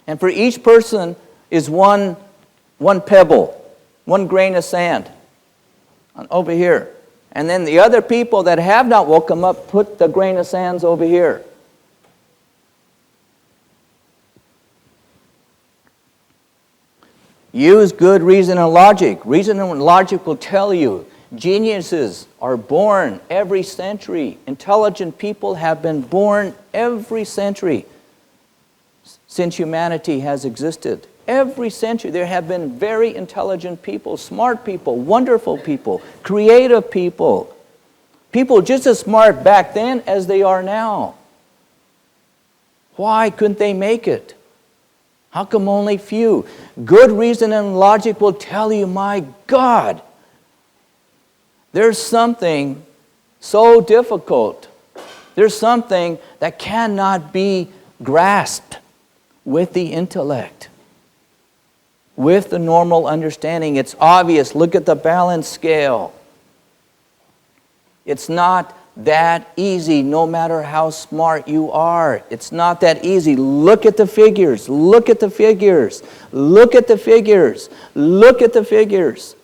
And for each person is one pebble, one grain of sand over here. And then the other people that have not woken up, put the grain of sands over here. Use good reason and logic. Reason and logic will tell you geniuses are born every century. Intelligent people have been born every century since humanity has existed. Every century there have been very intelligent people, smart people, wonderful people, creative people. People just as smart back then as they are now. Why couldn't they make it? How come only few? Good reason and logic will tell you, my God, there's something so difficult. There's something that cannot be grasped with the intellect, with the normal understanding. It's obvious. Look at the balance scale. It's not that easy, no matter how smart you are. It's not that easy. Look at the figures. Look at the figures. Look at the figures. Look at the figures.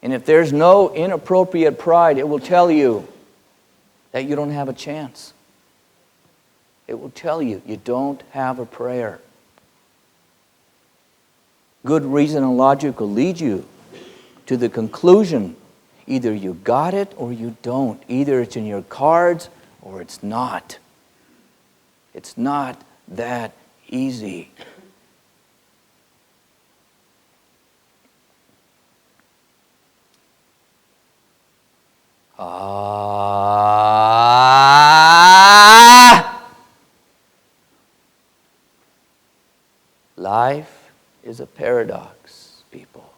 And if there's no inappropriate pride, it will tell you that you don't have a chance. It will tell you you don't have a prayer. Good reason and logic will lead you to the conclusion. Either you got it or you don't. Either it's in your cards or it's not. It's not that easy. Life is a paradox, people.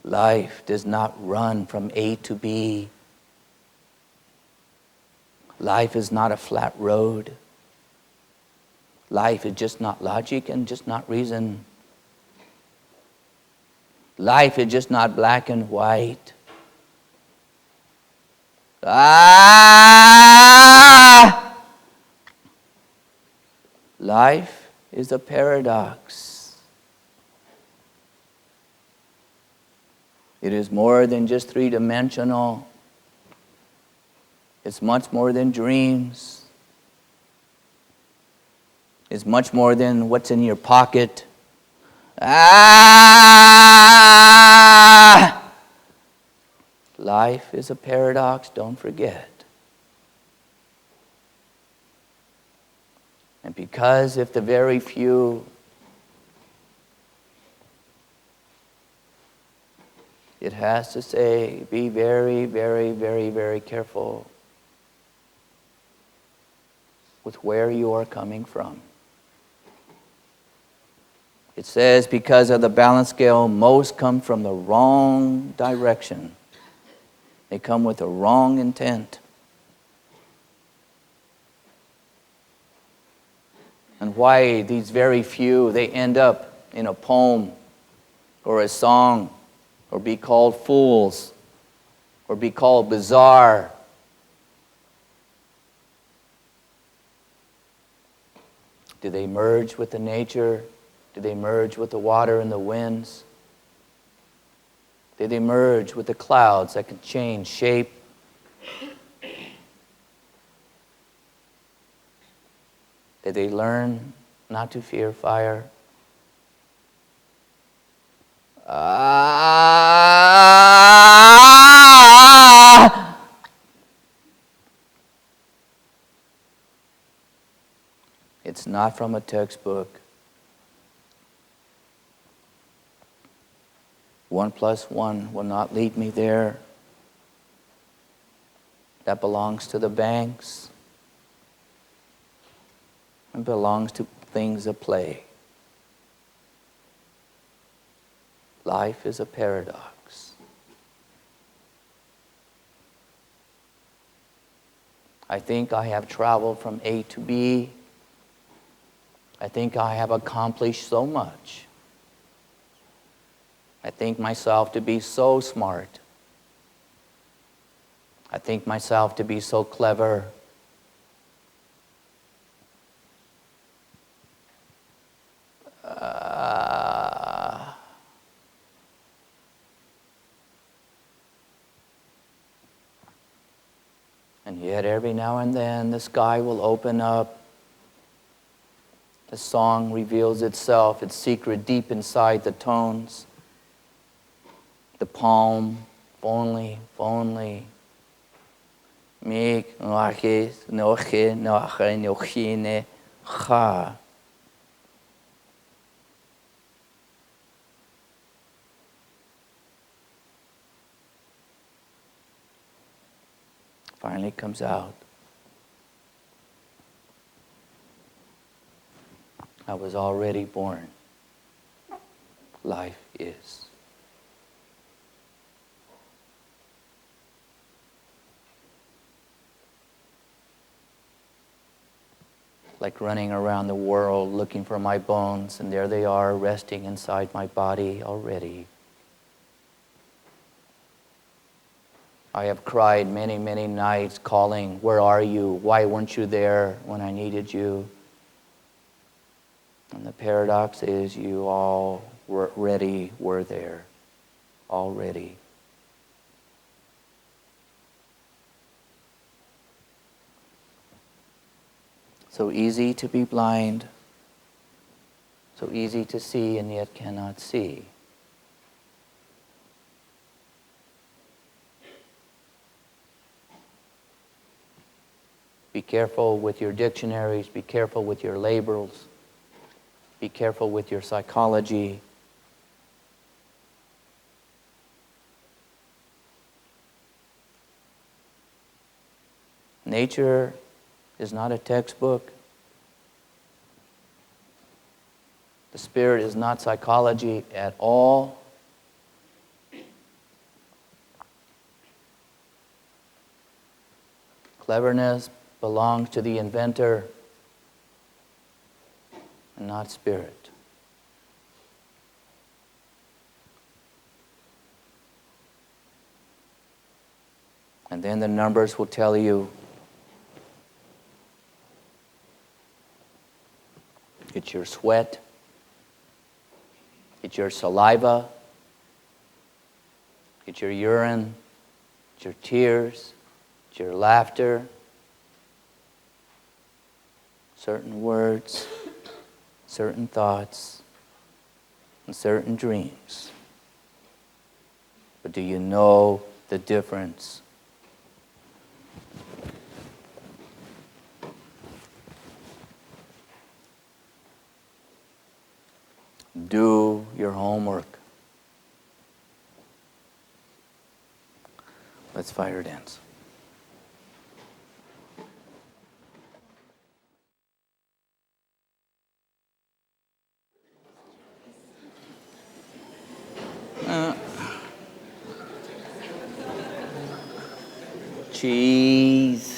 Life does not run from A to B. Life is not a flat road. Life is just not logic and just not reason. Life is just not black and white. Life is a paradox. It is more than just three-dimensional. It's much more than dreams. It's much more than what's in your pocket. Life is a paradox, don't forget. And because if the very few it has to say, be very, very, very, very careful with where you are coming from. It says, because of the balance scale, most come from the wrong direction. They come with a wrong intent. And why these very few, they end up in a poem or a song, or be called fools, or be called bizarre. Do they merge with the nature? Do they merge with the water and the winds? Do they merge with the clouds that can change shape? Did they learn not to fear fire? It's not from a textbook. 1 + 1 will not lead me there. That belongs to the banks. It belongs to things of play. Life is a paradox. I think I have traveled from A to B. I think I have accomplished so much. I think myself to be so smart. I think myself to be so clever. And yet every now and then the sky will open up. The song reveals itself, its secret deep inside the tones. The poem, if only. Meek, noachis, noche, noche, nochine, cha. Finally comes out. I was already born. Life is. Like running around the world looking for my bones, and there they are resting inside my body already. I have cried many, many nights calling, where are you? Why weren't you there when I needed you? And the paradox is you already were there. Already. So easy to be blind. So easy to see and yet cannot see. Be careful with your dictionaries, be careful with your labels, be careful with your psychology. Nature is not a textbook. The spirit is not psychology at all. Cleverness belongs to the inventor and not spirit. And then the numbers will tell you it's your sweat, it's your saliva, it's your urine, it's your tears, it's your laughter, certain words, certain thoughts, and certain dreams. But do you know the difference? Do your homework. Let's fire dance. Cheese.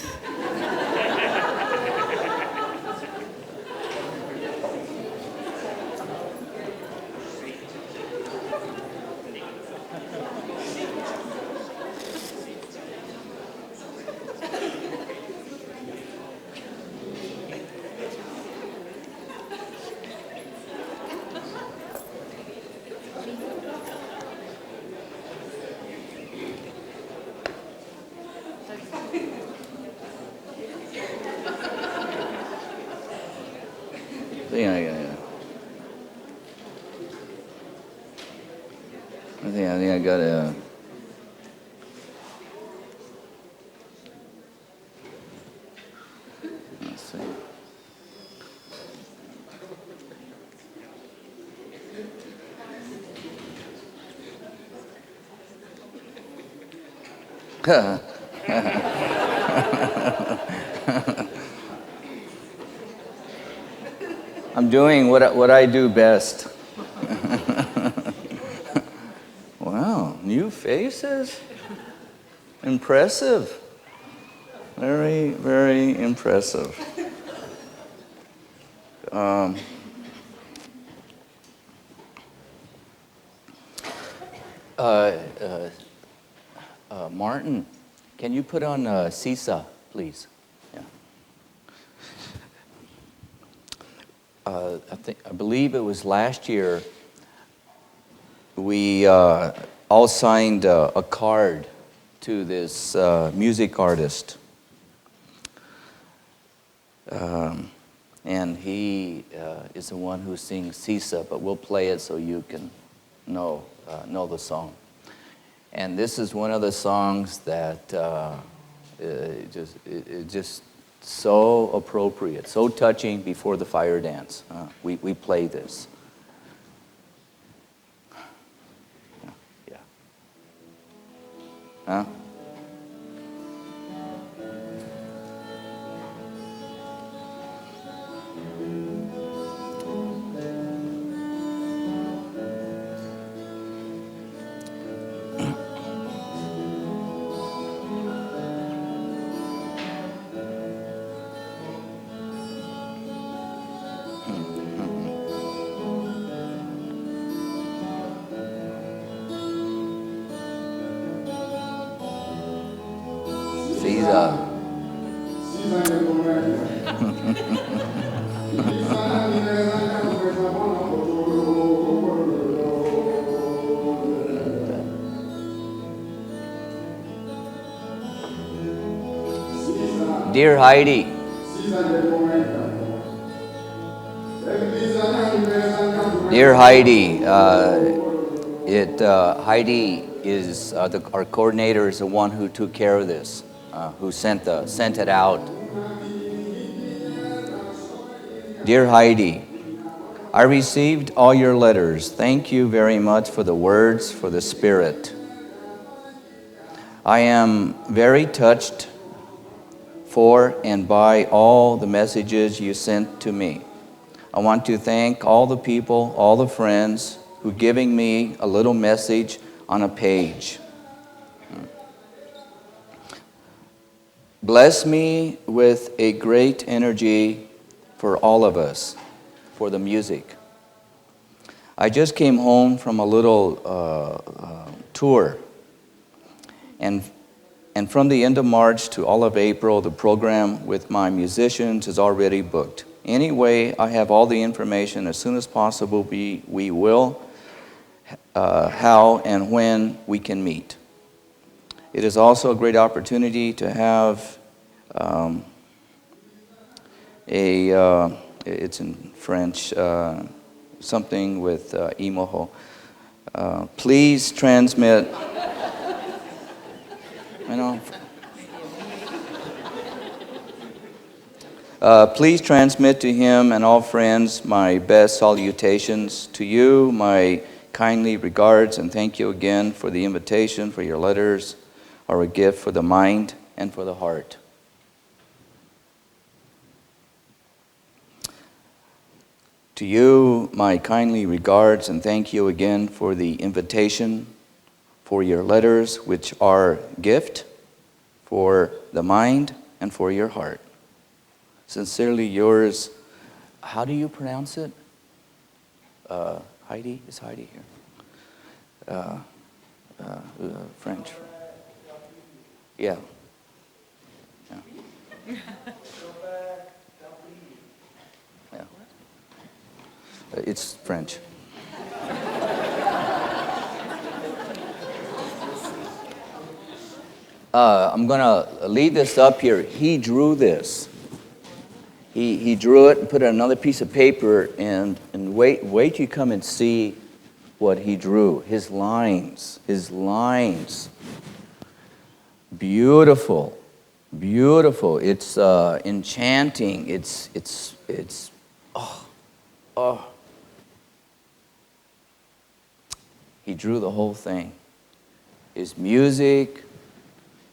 I think I got a. Let's see. I'm doing what I do best. Wow, new faces? Impressive. Very, very impressive. Martin, can you put on Sisa, please? Yeah. I believe it was last year. We all signed a card to this music artist. And he is the one who sings Sisa, but we'll play it so you can know the song. And this is one of the songs that just so appropriate, so touching before the fire dance. We play this. Yeah. Huh? Caesar. Dear Heidi, Dear Heidi, Heidi is our coordinator is the one who took care of this, who sent it out. Dear Heidi, I received all your letters. Thank you very much for the words, for the spirit. I am very touched for and by all the messages you sent to me. I want to thank all the people, all the friends who giving me a little message on a page. Bless me with a great energy for all of us, for the music. I just came home from a little tour, and from the end of March to all of April, the program with my musicians is already booked. Anyway, I have all the information. As soon as possible, we will, how and when we can meet. It is also a great opportunity to have it's in French, something with Emaho. Please transmit, you know, please transmit to him and all friends my best salutations. To you, my kindly regards, and thank you again for the invitation, for your letters, are a gift for the mind and for the heart. To you, my kindly regards, and thank you again for the invitation, for your letters, which are gift for the mind and for your heart. Sincerely yours. How do you pronounce it? Heidi? Is Heidi here? French. Yeah. Yeah. Yeah. It's French. I'm going to leave this up here. He drew this. He drew it and put it on another piece of paper, and wait till you come and see what he drew. His lines. Beautiful. Beautiful. It's enchanting. It's oh. He drew the whole thing. His music,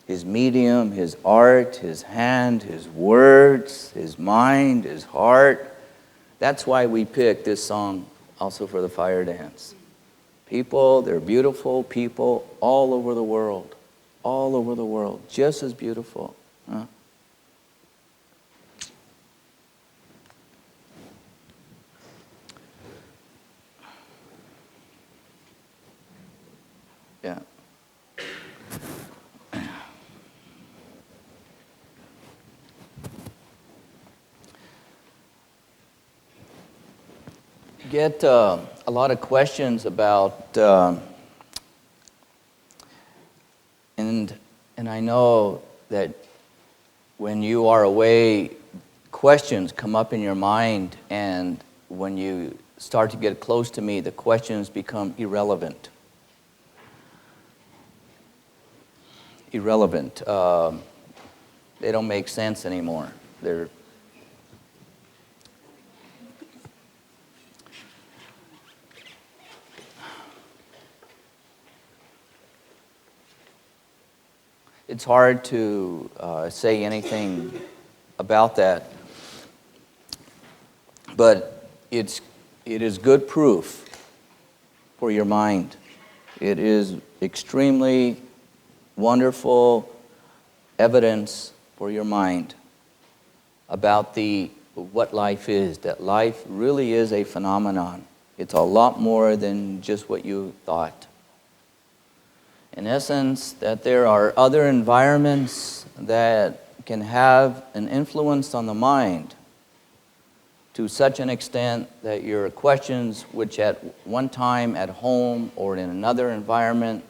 his medium, his art, his hand, his words, his mind, his heart. That's why we picked this song also for the fire dance. People, they're beautiful people all over the world. All over the world. Just as beautiful. Huh? Yeah. Get a lot of questions about, and I know that when you are away, questions come up in your mind, and when you start to get close to me, the questions become irrelevant. Irrelevant. They don't make sense anymore. It's hard to say anything about that, but it is good proof for your mind. It is extremely wonderful evidence for your mind about what life is, that life really is a phenomenon. It's a lot more than just what you thought. In essence, that there are other environments that can have an influence on the mind to such an extent that your questions, which at one time at home or in another environment,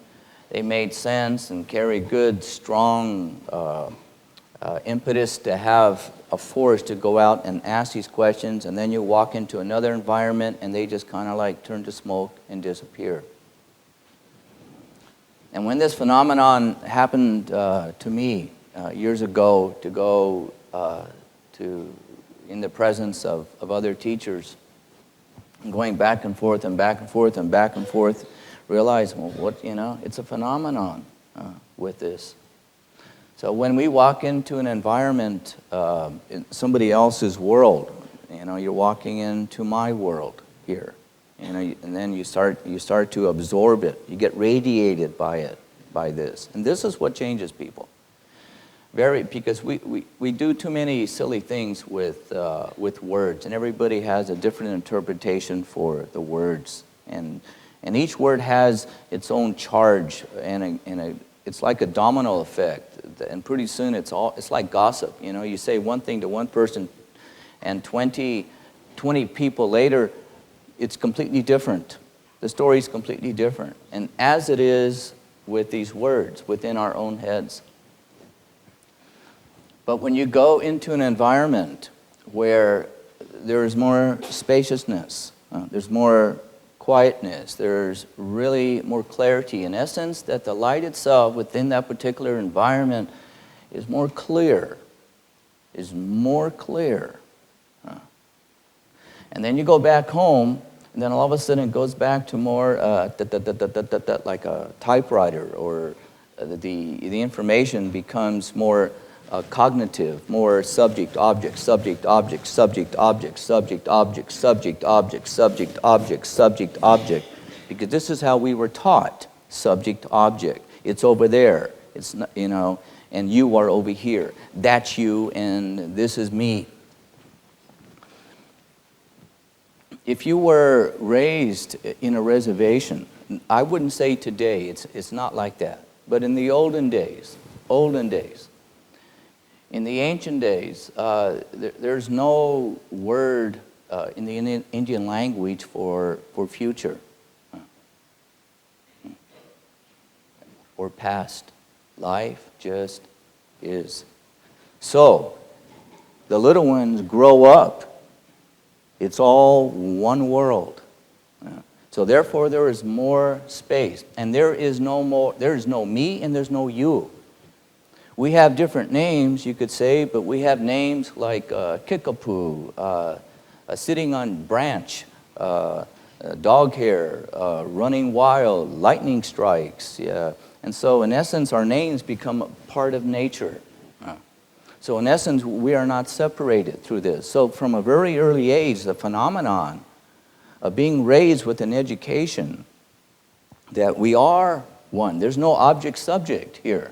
they made sense and carry good, strong impetus to have a force to go out and ask these questions, and then you walk into another environment and they just kind of like turn to smoke and disappear. And when this phenomenon happened to me years ago, to go in the presence of other teachers, going back and forth and back and forth and back and forth, realize, well, it's a phenomenon with this. So when we walk into an environment, in somebody else's world, you're walking into my world here, and then you start to absorb it. You get radiated by this, and this is what changes people. Because we do too many silly things with words, and everybody has a different interpretation for the words, and each word has its own charge, and it's like a domino effect, and pretty soon it's like gossip. You say one thing to one person, and 20 people later, it's completely different. The story's completely different, and as it is with these words within our own heads. But when you go into an environment where there is more spaciousness, there's more quietness, there's really more clarity, in essence, that the light itself within that particular environment is more clear, And then you go back home, and then all of a sudden it goes back to more like a typewriter, or the information becomes more cognitive, more subject, object, subject, object, subject, object, subject, object, subject, object, subject, object, subject, object. Because this is how we were taught, subject, object. It's over there. It's not, and you are over here. That's you, and this is me. If you were raised in a reservation, I wouldn't say today, it's not like that. But in the olden days, in the ancient days, there's no word in the Indian language for future or past. Life just is. So, the little ones grow up. It's all one world. So therefore, there is more space, and there is no me and there's no you. We have different names, you could say, but we have names like Kickapoo, sitting on branch, dog hair, running wild, lightning strikes. Yeah. And so in essence, our names become a part of nature. So in essence, we are not separated through this. So from a very early age, the phenomenon of being raised with an education that we are one. There's no object-subject here.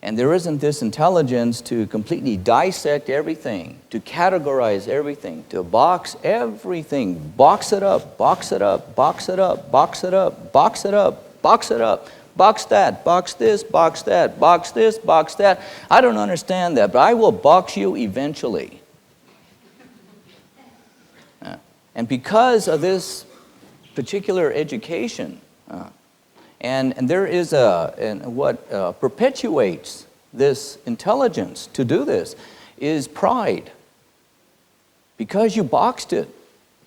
And there isn't this intelligence to completely dissect everything, to categorize everything, to box everything, box it up, box it up, box it up, box it up, box it up, box it up, box that, box this, box that, box this, box that. I don't understand that, but I will box you eventually. And because of this particular education, and there is what perpetuates this intelligence to do this is pride. Because you boxed it.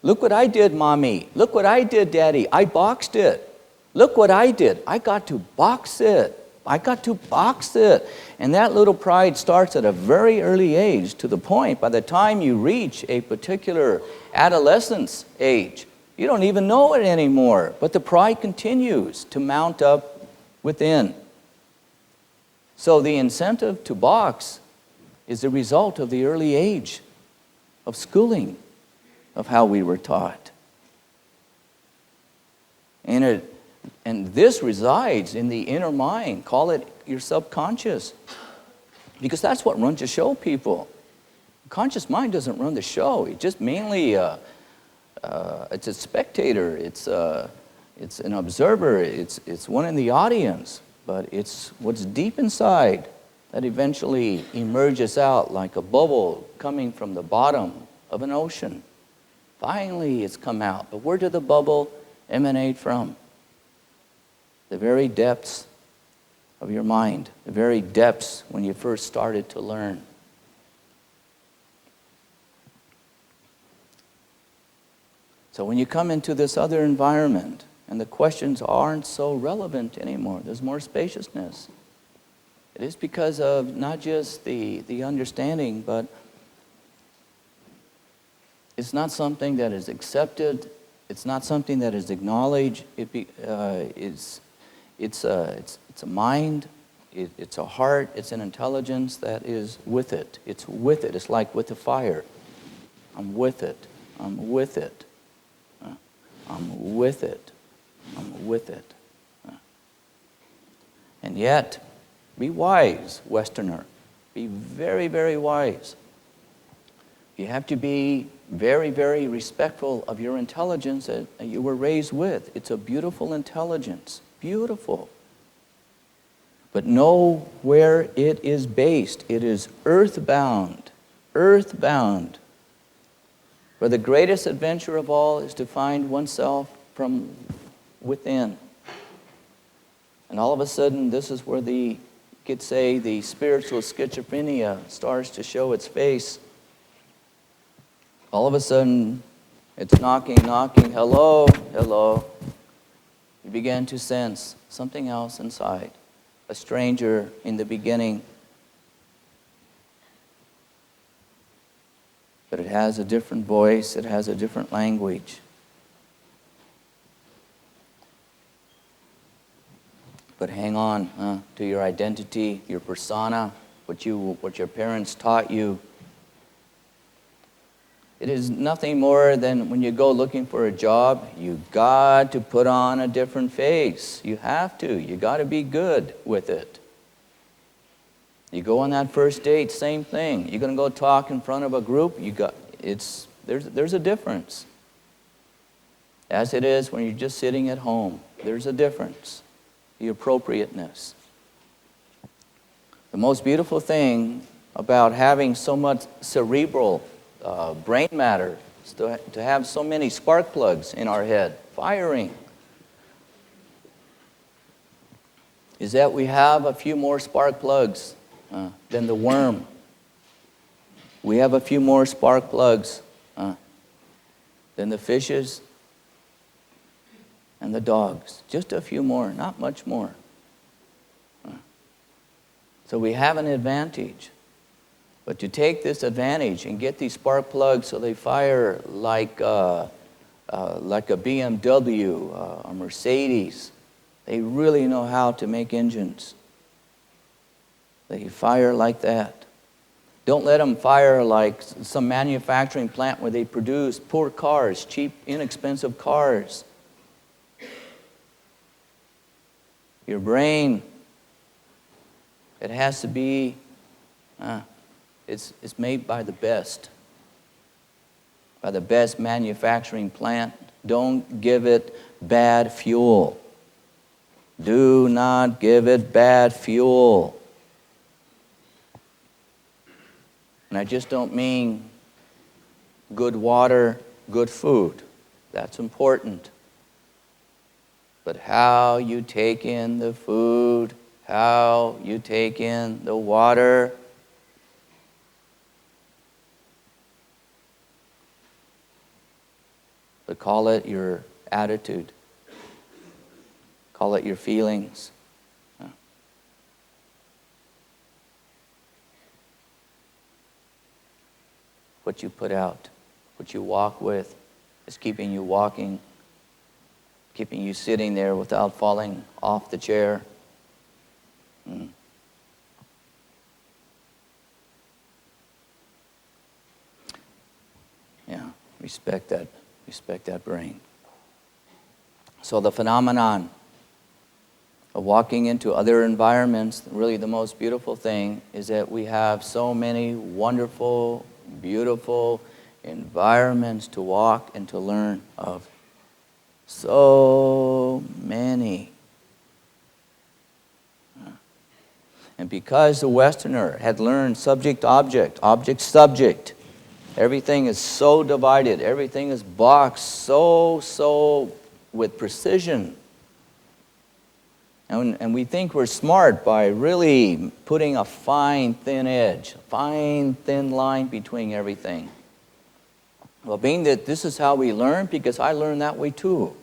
Look what I did, Mommy. Look what I did, Daddy. I boxed it. Look what I did. I got to box it. I got to box it. And that little pride starts at a very early age, to the point by the time you reach a particular adolescence age, you don't even know it anymore, but the pride continues to mount up within. So the incentive to box is the result of the early age of schooling, of how we were taught. And this resides in the inner mind. Call it your subconscious. Because that's what runs the show, people. The conscious mind doesn't run the show. It just mainly, it's a spectator. It's an observer. It's one in the audience. But it's what's deep inside that eventually emerges out like a bubble coming from the bottom of an ocean. Finally, it's come out. But where did the bubble emanate from? The very depths of your mind, the very depths when you first started to learn. So when you come into this other environment, and the questions aren't so relevant anymore, there's more spaciousness. It is because of not just the understanding, but it's not something that is accepted. It's not something that is acknowledged. It's a mind. It's a heart. It's an intelligence that is with it. It's with it. It's like with the fire. I'm with it. I'm with it. I'm with it. I'm with it. And yet, be wise, Westerner. Be very, very wise. You have to be very, very respectful of your intelligence that you were raised with. It's a beautiful intelligence. Beautiful. But know where it is based. It is earthbound. Earthbound. For the greatest adventure of all is to find oneself from within. And all of a sudden, this is where you could say the spiritual schizophrenia starts to show its face. All of a sudden, it's knocking, hello, hello. You begin to sense something else inside, a stranger in the beginning. But it has a different voice, it has a different language. But hang on to your identity, your persona, what your parents taught you. It is nothing more than when you go looking for a job, you got to put on a different face. You have to. You got to be good with it. You go on that first date, same thing. You're going to go talk in front of a group. There's a difference. As it is when you're just sitting at home, there's a difference. The appropriateness. The most beautiful thing about having so much cerebral brain matter is to have so many spark plugs in our head, firing, is that we have a few more spark plugs than the worm. We have a few more spark plugs than the fishes and the dogs. Just a few more, not much more. So we have an advantage. But to take this advantage and get these spark plugs so they fire like a BMW, a Mercedes, they really know how to make engines. They fire like that. Don't let them fire like some manufacturing plant where they produce poor cars, cheap, inexpensive cars. Your brain, it has to be, it's made by the best manufacturing plant. Don't give it bad fuel. Do not give it bad fuel. And I just don't mean good water, good food. That's important. But how you take in the food, how you take in the water. But call it your attitude. Call it your feelings. What you put out, what you walk with, is keeping you walking, keeping you sitting there without falling off the chair. Yeah, respect that brain. So the phenomenon of walking into other environments, really the most beautiful thing is that we have so many wonderful, beautiful environments to walk and to learn of. So many. And because the Westerner had learned subject-object, object-subject, everything is so divided, everything is boxed so with precision. And we think we're smart by really putting a fine, thin edge, fine, thin line between everything. Well, being that this is how we learn, because I learned that way too.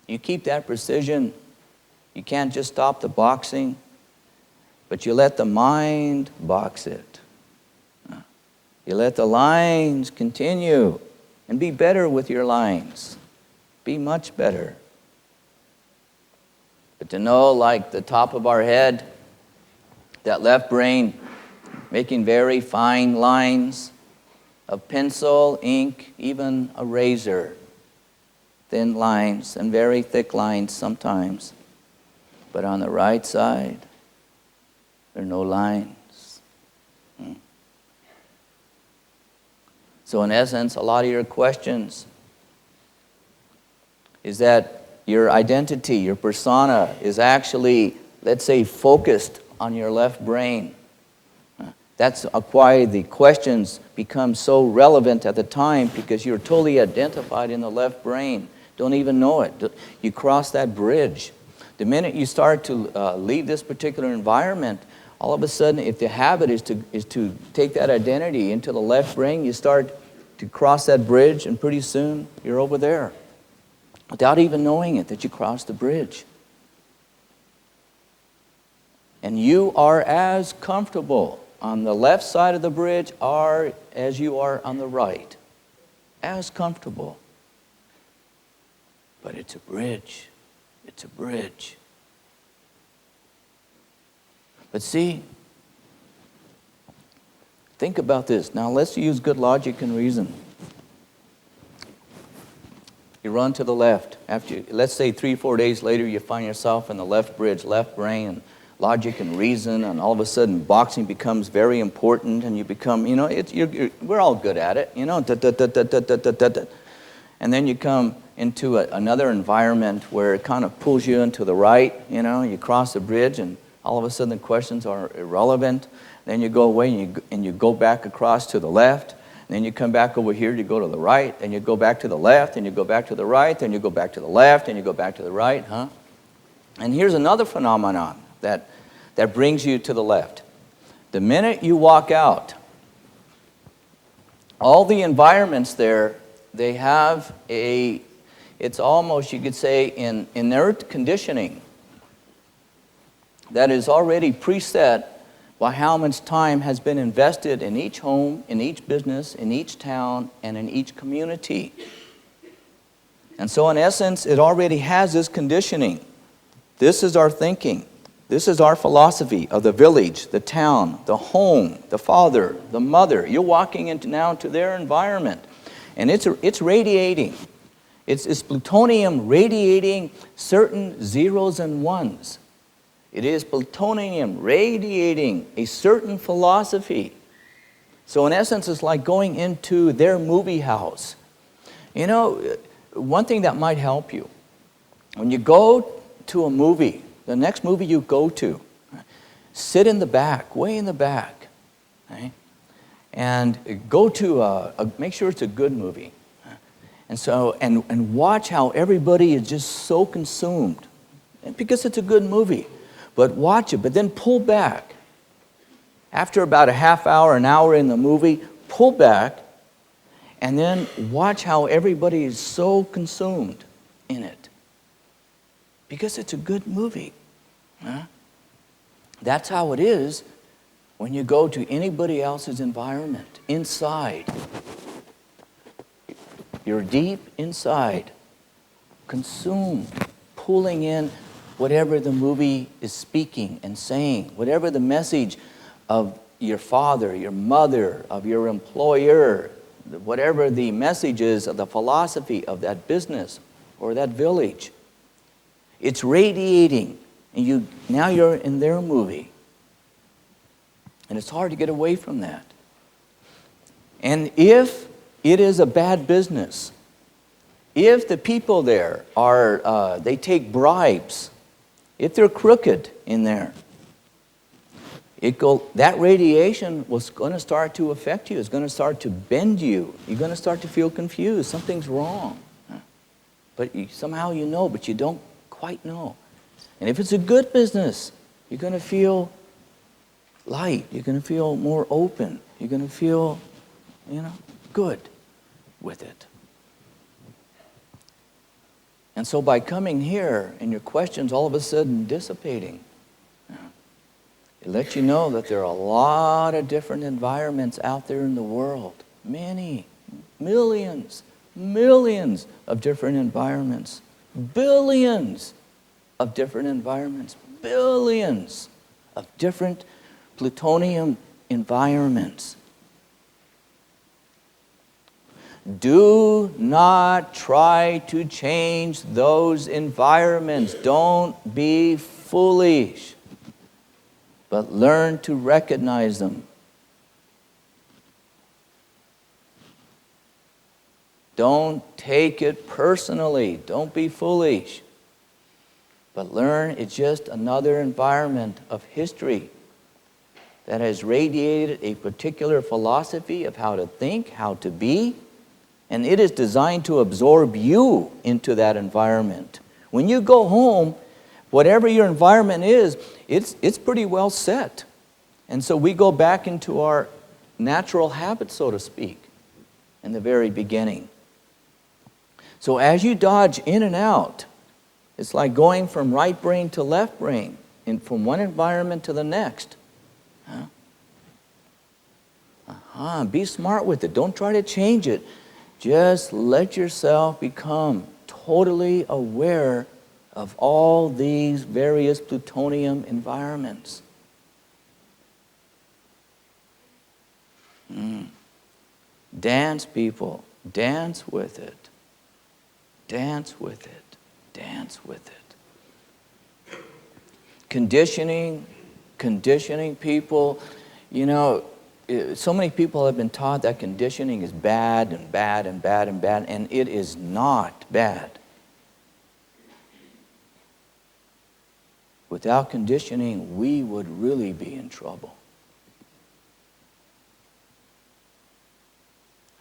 You keep that precision. You can't just stop the boxing, but you let the mind box it. You let the lines continue and be better with your lines. Be much better. But to know, like the top of our head, that left brain making very fine lines of pencil, ink, even a razor. Thin lines and very thick lines sometimes. But on the right side, there are no lines. So in essence, a lot of your questions is that your identity, your persona is actually, let's say, focused on your left brain. That's why the questions become so relevant at the time, because you're totally identified in the left brain. Don't even know it. You cross that bridge. The minute you start to leave this particular environment, all of a sudden, if the habit is to take that identity into the left brain, you start to cross that bridge, and pretty soon you're over there, without even knowing it, that you crossed the bridge. And you are as comfortable on the left side of the bridge as you are on the right. As comfortable. But it's a bridge. It's a bridge. But see, think about this. Now let's use good logic and reason. You run to the left. Let's say 3-4 days later, you find yourself in the left bridge, left brain, and logic and reason, and all of a sudden boxing becomes very important, and you become, we're all good at it, and then you come into another environment where it kind of pulls you into the right, you cross the bridge, and all of a sudden the questions are irrelevant. Then you go away and you go back across to the left. Then you come back over here, you go to the right, and you go back to the left, and you go back to the right, then you go back to the left, and you go back to the right, And here's another phenomenon that brings you to the left. The minute you walk out, all the environments there, they have it's almost, you could say, an inert conditioning that is already preset by how much time has been invested in each home, in each business, in each town, and in each community. And so in essence, it already has this conditioning. This is our thinking. This is our philosophy of the village, the town, the home, the father, the mother. You're walking into now to their environment, and it's radiating. It's plutonium radiating certain zeros and ones. It is plutonium radiating a certain philosophy. So in essence, it's like going into their movie house. One thing that might help you, when you go to a movie, the next movie you go to, sit in the back, way in the back, right? And go to make sure it's a good movie. And watch how everybody is just so consumed, because it's a good movie. But watch it, but then pull back. After about a half hour, an hour in the movie, pull back, and then watch how everybody is so consumed in it. Because it's a good movie. That's how it is when you go to anybody else's environment, inside. You're deep inside, consumed, pulling in whatever the movie is speaking and saying, whatever the message of your father, your mother, of your employer, whatever the message is of the philosophy of that business or that village. It's radiating, and now you're in their movie. And it's hard to get away from that. And if it is a bad business, if the people there they take bribes, if they're crooked in there, that radiation was going to start to affect you. It's going to start to bend you. You're going to start to feel confused. Something's wrong. But somehow you know, but you don't quite know. And if it's a good business, you're going to feel light. You're going to feel more open. You're going to feel, good with it. And so by coming here and your questions all of a sudden dissipating, it lets you know that there are a lot of different environments out there in the world. Many, millions of different environments. Billions of different environments. Billions of different plutonium environments. Do not try to change those environments. Don't be foolish, but learn to recognize them. Don't take it personally. Don't be foolish, but learn it's just another environment of history that has radiated a particular philosophy of how to think, how to be, and it is designed to absorb you into that environment. When you go home, whatever your environment is, it's pretty well set. And so we go back into our natural habits, so to speak, in the very beginning. So as you dodge in and out, it's like going from right brain to left brain, and from one environment to the next. Be smart with it. Don't try to change it. Just let yourself become totally aware of all these various plutonium environments. Dance, people. Dance with it. Dance with it. Dance with it. Conditioning people. So many people have been taught that conditioning is bad and bad and bad and bad, and it is not bad. Without conditioning, we would really be in trouble.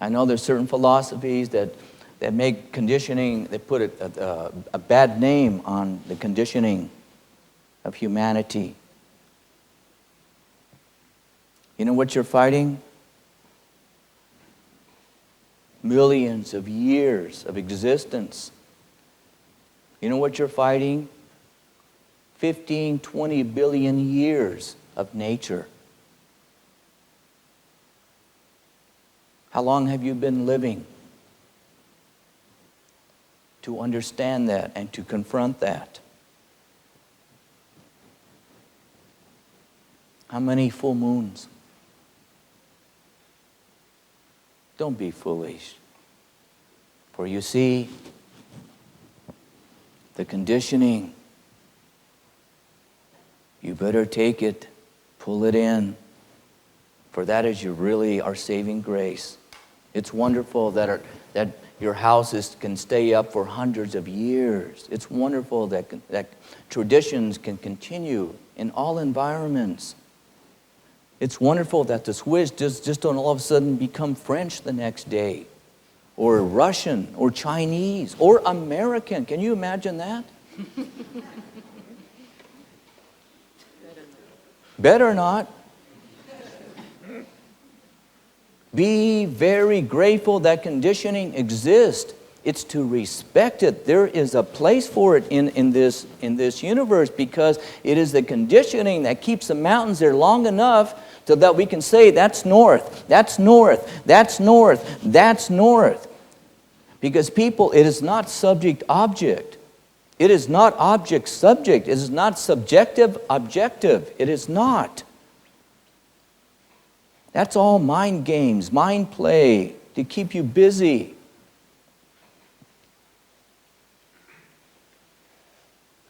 I know there's certain philosophies that make conditioning, they put a bad name on the conditioning of humanity. You know what you're fighting? Millions of years of existence. You know what you're fighting? 15, 20 billion years of nature. How long have you been living to understand that and to confront that? How many full moons? Don't be foolish. For you see, the conditioning, you better take it, pull it in, for that is our saving grace. It's wonderful that your houses can stay up for hundreds of years. It's wonderful that traditions can continue in all environments. It's wonderful that the Swiss just don't all of a sudden become French the next day, or Russian, or Chinese, or American. Can you imagine that? Better not. Be very grateful that conditioning exists. It's to respect it. There is a place for it in this universe, because it is the conditioning that keeps the mountains there long enough so that we can say, that's north, that's north, that's north, that's north. Because people, it is not subject-object. It is not object-subject. It is not subjective-objective. It is not. That's all mind games, mind play to keep you busy.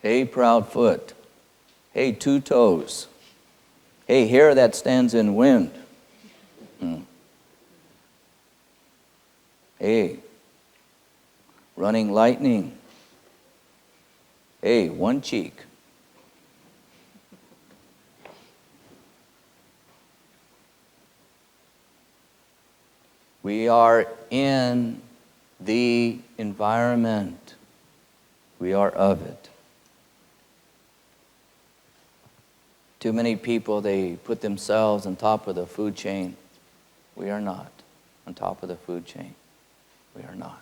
Hey, proud foot. Hey, two toes. Hey, hair that stands in wind. Hey, running lightning. Hey, one cheek. We are in the environment. We are of it. Too many people, they put themselves on top of the food chain. We are not on top of the food chain. We are not.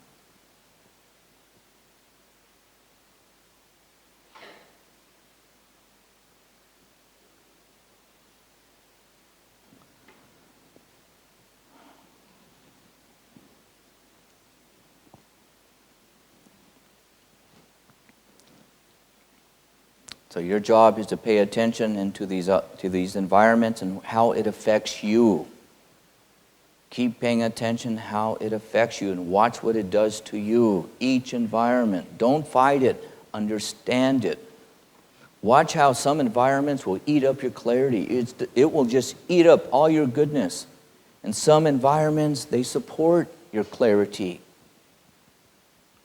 So your job is to pay attention to these environments and how it affects you. Keep paying attention how it affects you and watch what it does to you. Each environment. Don't fight it. Understand it. Watch how some environments will eat up your clarity. It will just eat up all your goodness. And some environments, they support your clarity.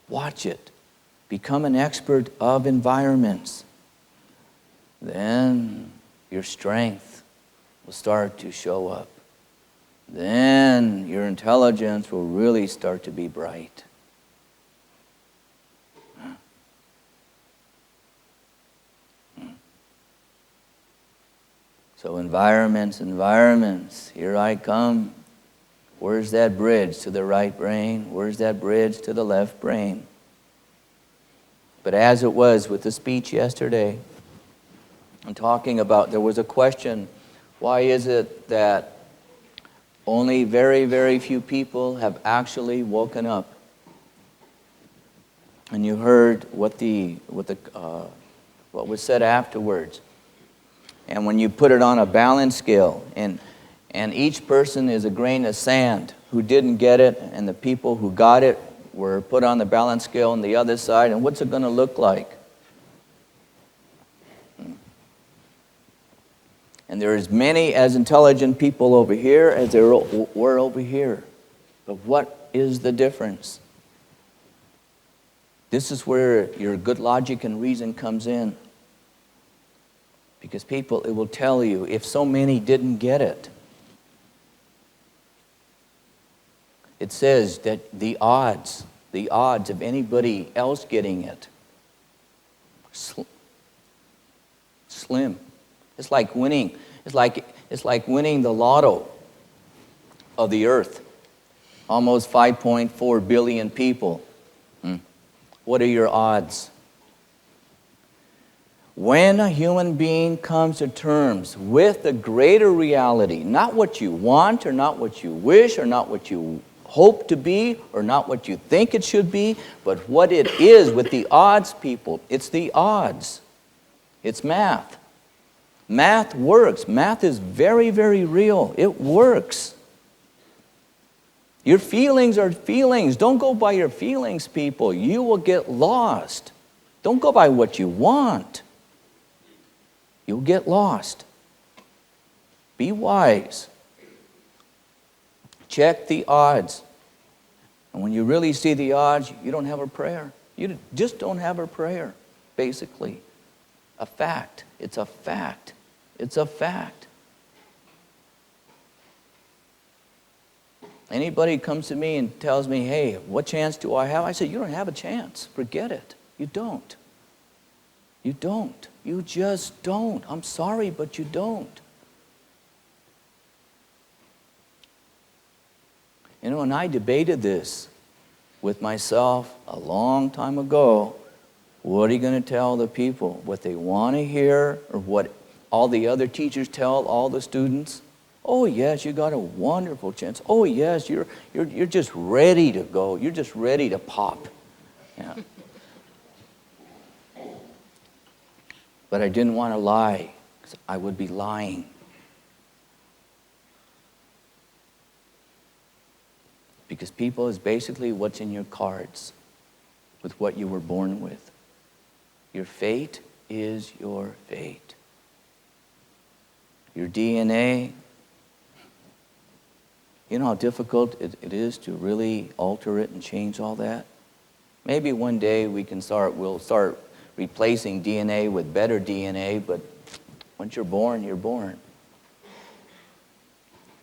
Watch it. Become an expert of environments. Then your strength will start to show up. Then your intelligence will really start to be bright. So environments, here I come. Where's that bridge to the right brain? Where's that bridge to the left brain? But as it was with the speech yesterday, I'm talking about, there was a question, why is it that only very, very few people have actually woken up? And you heard what was said afterwards. And when you put it on a balance scale, and each person is a grain of sand who didn't get it, and the people who got it were put on the balance scale on the other side, and what's it going to look like? And there is many as intelligent people over here as there were over here. But what is the difference? This is where your good logic and reason comes in. Because people, it will tell you, if so many didn't get it, it says that the odds of anybody else getting it, slim. It's like winning. It's like winning the lotto of the earth. Almost 5.4 billion people. What are your odds? When a human being comes to terms with the greater reality, not what you want or not what you wish or not what you hope to be or not what you think it should be, but what it is with the odds, people. It's the odds. It's math. Math works. Math is very, very real. It works. Your feelings are feelings. Don't go by your feelings, people. You will get lost. Don't go by what you want. You'll get lost. Be wise. Check the odds. And when you really see the odds, you don't have a prayer. You just don't have a prayer, basically. A fact. It's a fact. It's a fact. Anybody comes to me and tells me, hey, what chance do I have? I say, you don't have a chance. Forget it. You don't. You don't. You just don't. I'm sorry, but you don't. You know, and I debated this with myself a long time ago. What are you going to tell the people? What they want to hear or what all the other teachers tell all the students? Oh, yes, you got a wonderful chance. Oh, yes, you're just ready to go. You're just ready to pop. Yeah. But I didn't want to lie, because I would be lying. Because people is basically what's in your cards, with what you were born with. Your fate is your fate. Your DNA, you know how difficult it is to really alter it and change all that? Maybe one day we'll start replacing DNA with better DNA, but once you're born, you're born.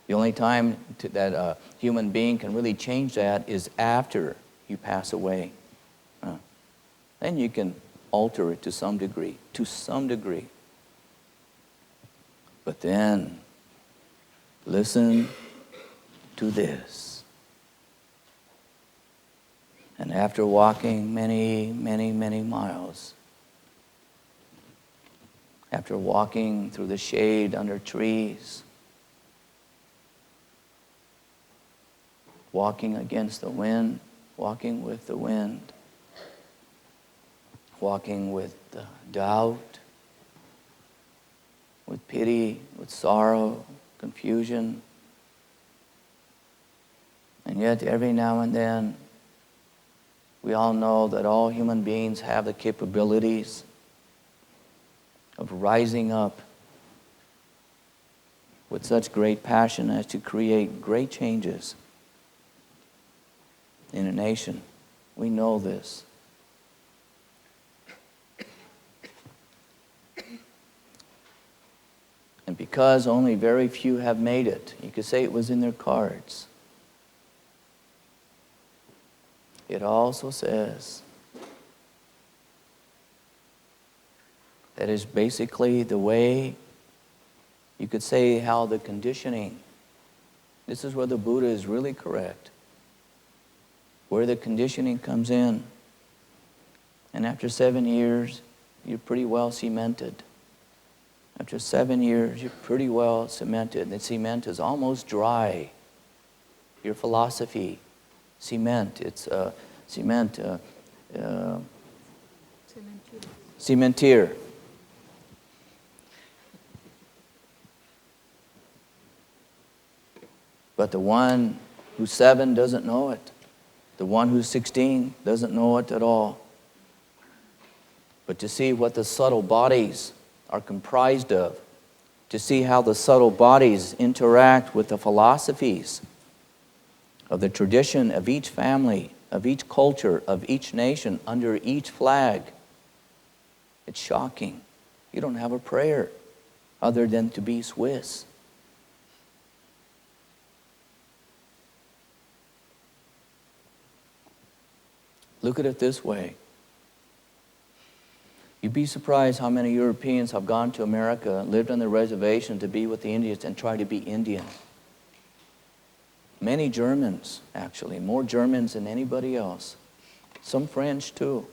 The only time that a human being can really change that is after you pass away. then you can alter it to some degree. But then, listen to this. And after walking many, many, many miles, after walking through the shade under trees, walking against the wind, walking with the wind, walking with doubt, with pity, with sorrow, confusion. And yet every now and then, we all know that all human beings have the capabilities of rising up with such great passion as to create great changes in a nation. We know this. And because only very few have made it, you could say it was in their cards. It also says that is basically the way, you could say how the conditioning, this is where the Buddha is really correct, where the conditioning comes in. And after 7 years, you're pretty well cemented. After 7 years, you're pretty well cemented. The cement is almost dry. Your philosophy, cement, it's cement, cementier. But the one who's 7 doesn't know it. The one who's 16 doesn't know it at all. But to see what the subtle bodies are comprised of, to see how the subtle bodies interact with the philosophies of the tradition of each family, of each culture, of each nation, under each flag, it's shocking. You don't have a prayer other than to be Swiss. Look at it this way. You'd be surprised how many Europeans have gone to America, lived on the reservation to be with the Indians and try to be Indian. Many Germans, actually, more Germans than anybody else. Some French too.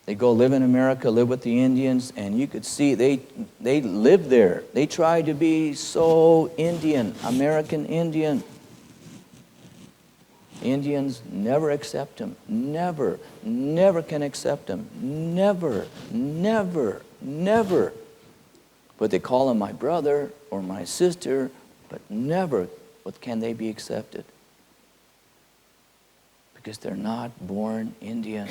They go live in America, live with the Indians, and you could see they live there. They try to be so Indian, American Indian. Indians never accept him. Never can accept him. Never. But they call him my brother or my sister, but never can they be accepted. Because they're not born Indian.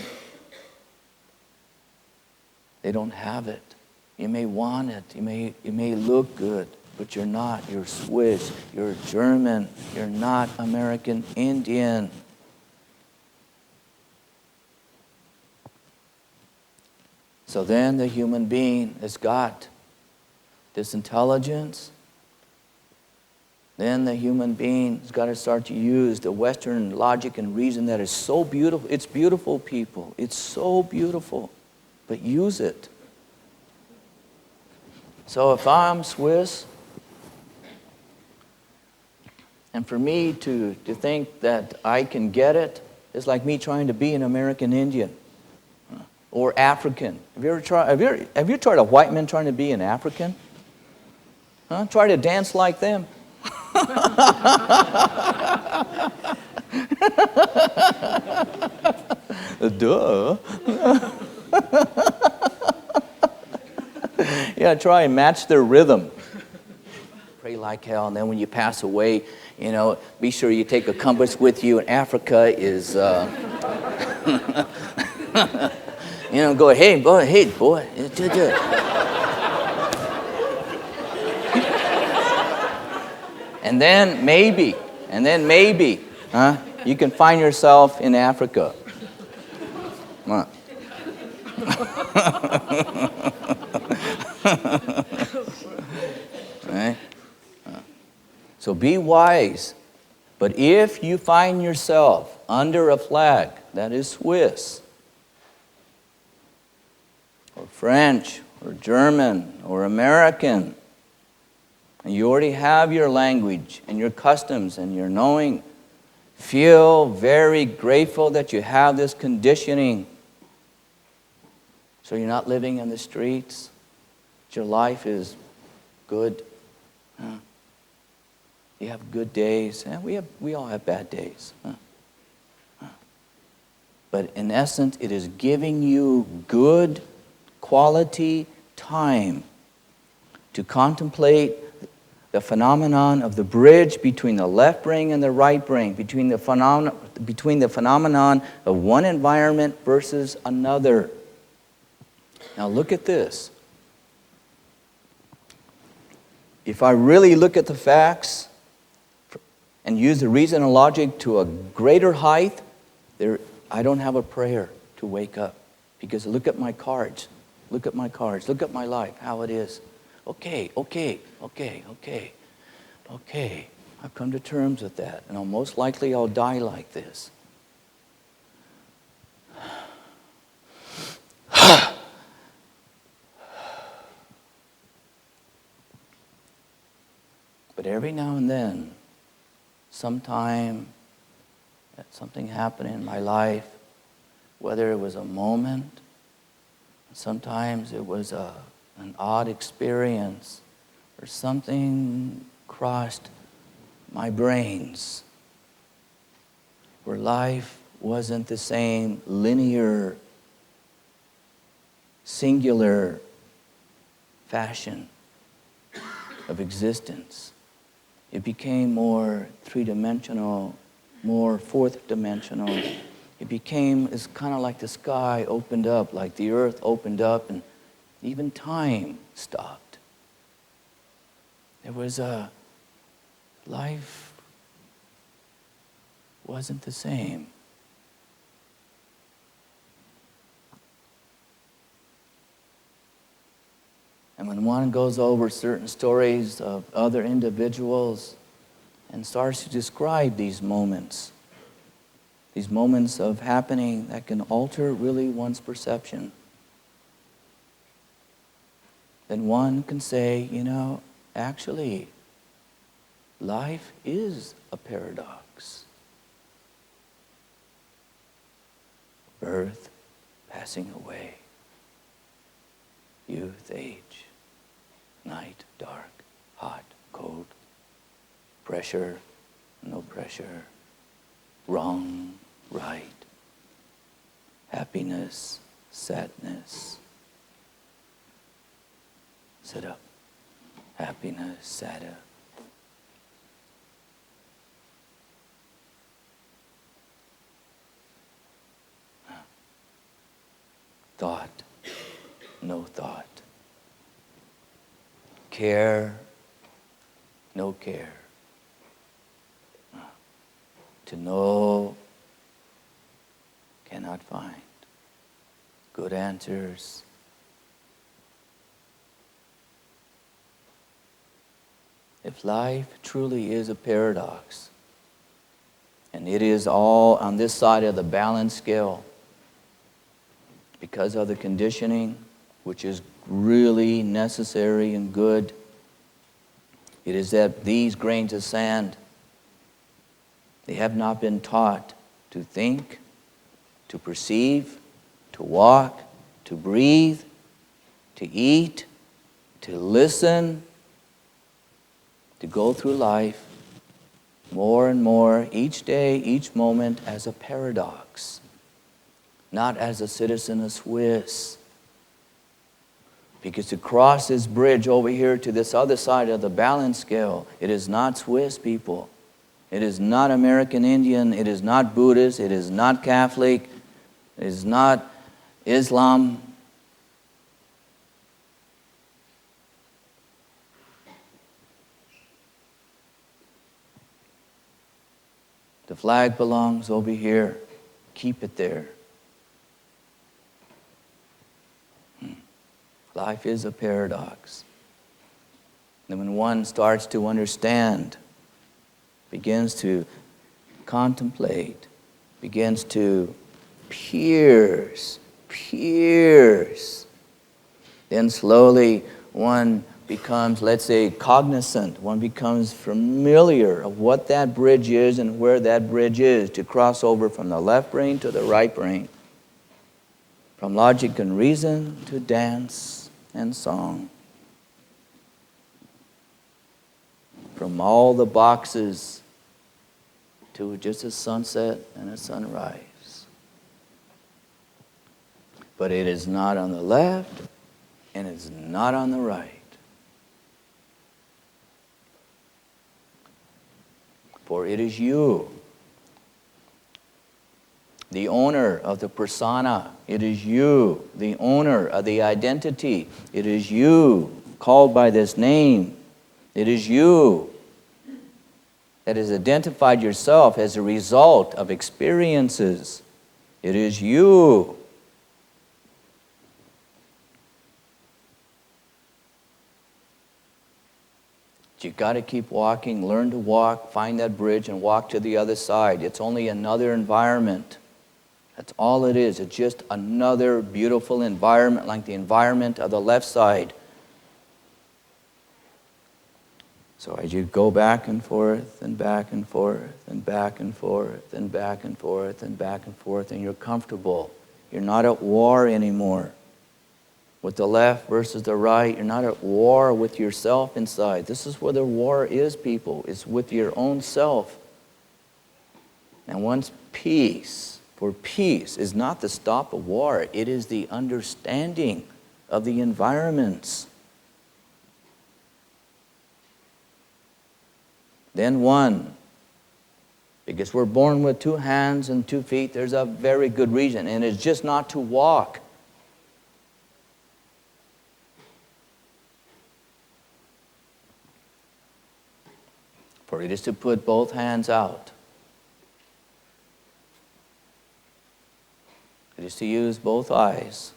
They don't have it. You may want it. You may look good. But you're not. You're Swiss. You're German. You're not American Indian. So then the human being has got this intelligence. Then the human being has got to start to use the Western logic and reason that is so beautiful. It's beautiful, people. It's so beautiful. But use it. So if I'm Swiss, and for me to think that I can get it is like me trying to be an American Indian or African. Have you tried a white man trying to be an African? Huh? Try to dance like them. Duh. Yeah, try and match their rhythm. Pray like hell, and then when you pass away, be sure you take a compass with you. And Africa is, go ahead, boy. And then maybe, you can find yourself in Africa. Come on. Right? So be wise. But if you find yourself under a flag that is Swiss, or French or German or American, and you already have your language and your customs and your knowing, feel very grateful that you have this conditioning. So you're not living in the streets. Your life is good. You have good days. We all have bad days. But in essence, it is giving you good quality time to contemplate the phenomenon of the bridge between the left brain and the right brain, between the phenomenon of one environment versus another. Now look at this. If I really look at the facts and use the reason and logic to a greater height, I don't have a prayer to wake up. Because look at my cards. Look at my cards. Look at my life, how it is. Okay. I've come to terms with that. And most likely I'll die like this. But every now and then, something happened in my life, whether it was a moment, sometimes it was an odd experience, or something crossed my brains, where life wasn't the same linear, singular fashion of existence. It became more three-dimensional, more fourth-dimensional. It's kind of like the sky opened up, like the earth opened up, and even time stopped. Life wasn't the same. And when one goes over certain stories of other individuals and starts to describe these moments of happening that can alter really one's perception, then one can say, actually, life is a paradox. Birth, passing away, youth, age, night, dark, hot, cold, pressure, no pressure, wrong, right, happiness, sadness. Sit up. Happiness, sadness. Thought, no thought. Care, no care. To know, cannot find. Good answers. If life truly is a paradox, and it is all on this side of the balance scale, because of the conditioning, which is really necessary and good, it is that these grains of sand, they have not been taught to think, to perceive, to walk, to breathe, to eat, to listen, to go through life more and more, each day, each moment, as a paradox, not as a citizen of Swiss. Because to cross this bridge over here to this other side of the balance scale, it is not Swiss, people. It is not American Indian. It is not Buddhist. It is not Catholic. It is not Islam. The flag belongs over here. Keep it there. Life is a paradox. And when one starts to understand, begins to contemplate, begins to pierce Then slowly one becomes, let's say, cognizant. One becomes familiar of what that bridge is and where that bridge is to cross over from the left brain to the right brain. From logic and reason to dance and song. From all the boxes to just a sunset and a sunrise. But it is not on the left and it's not on the right. For it is you, the owner of the persona. It is you, the owner of the identity. It is you, called by this name. It is you that has identified yourself as a result of experiences. It is you. You got to keep walking, learn to walk, find that bridge and walk to the other side. It's only another environment. That's all it is. It's just another beautiful environment like the environment of the left side. So as you go back and forth and back and forth and back and forth and back and forth and back and forth and you're comfortable. You're not at war anymore with the left versus the right. You're not at war with yourself inside. This is where the war is, people. It's with your own self. And once peace, for peace is not the stop of war. It is the understanding of the environments. Then one, because we're born with 2 hands and 2 feet, there's a very good reason, and it's just not to walk. For it is to put both hands out. It is to use both eyes.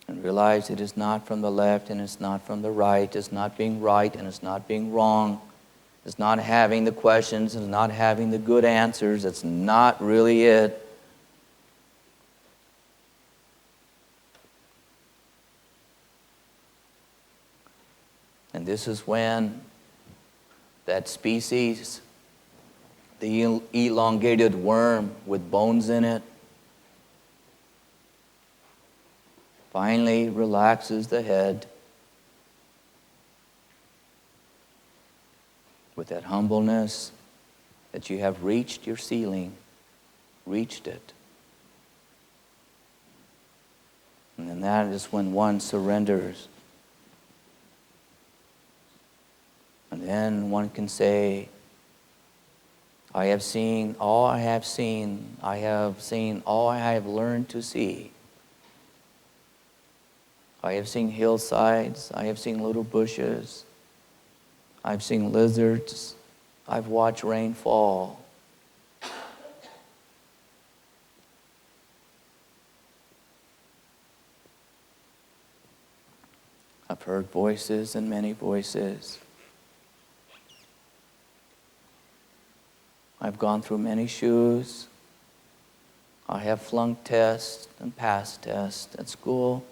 And realize it is not from the left and it's not from the right. It's not being right and it's not being wrong. It's not having the questions and not having the good answers. It's not really it. And this is when that species, the elongated worm with bones in it, finally relaxes the head with that humbleness that you have reached your ceiling, reached it. And then that is when one surrenders. And then one can say, I have seen all I have seen. I have seen all I have learned to see. I have seen hillsides. I have seen little bushes. I've seen lizards. I've watched rain fall. I've heard voices and many voices. I've gone through many shoes. I have flunked tests and passed tests at school.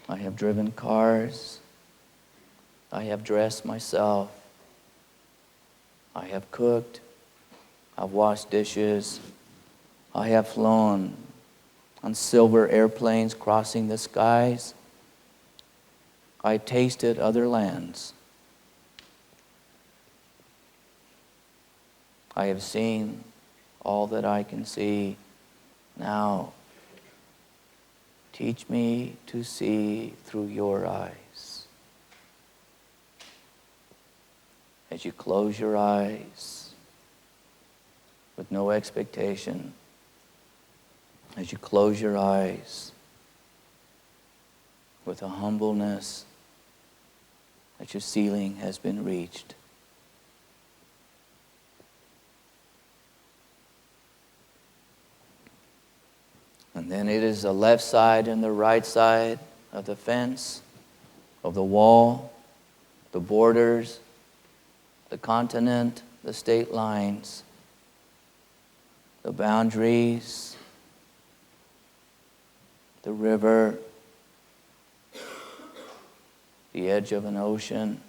I have driven cars. I have dressed myself. I have cooked. I've washed dishes. I have flown on silver airplanes crossing the skies. I tasted other lands. I have seen all that I can see. Now, teach me to see through your eyes. As you close your eyes with no expectation, as you close your eyes with a humbleness that your ceiling has been reached. And then it is the left side and the right side of the fence, of the wall, the borders, the continent, the state lines, the boundaries, the river, the edge of an ocean,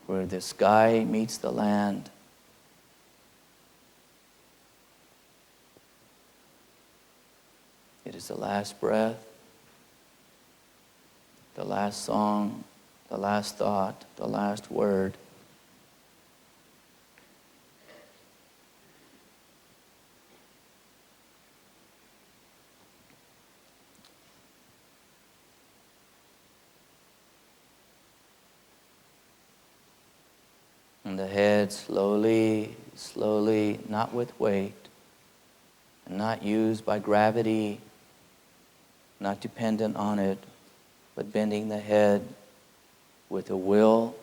where the sky meets the land. It is the last breath, the last song, the last thought, the last word. And the head slowly, slowly, not with weight, and not used by gravity, not dependent on it, but bending the head with a will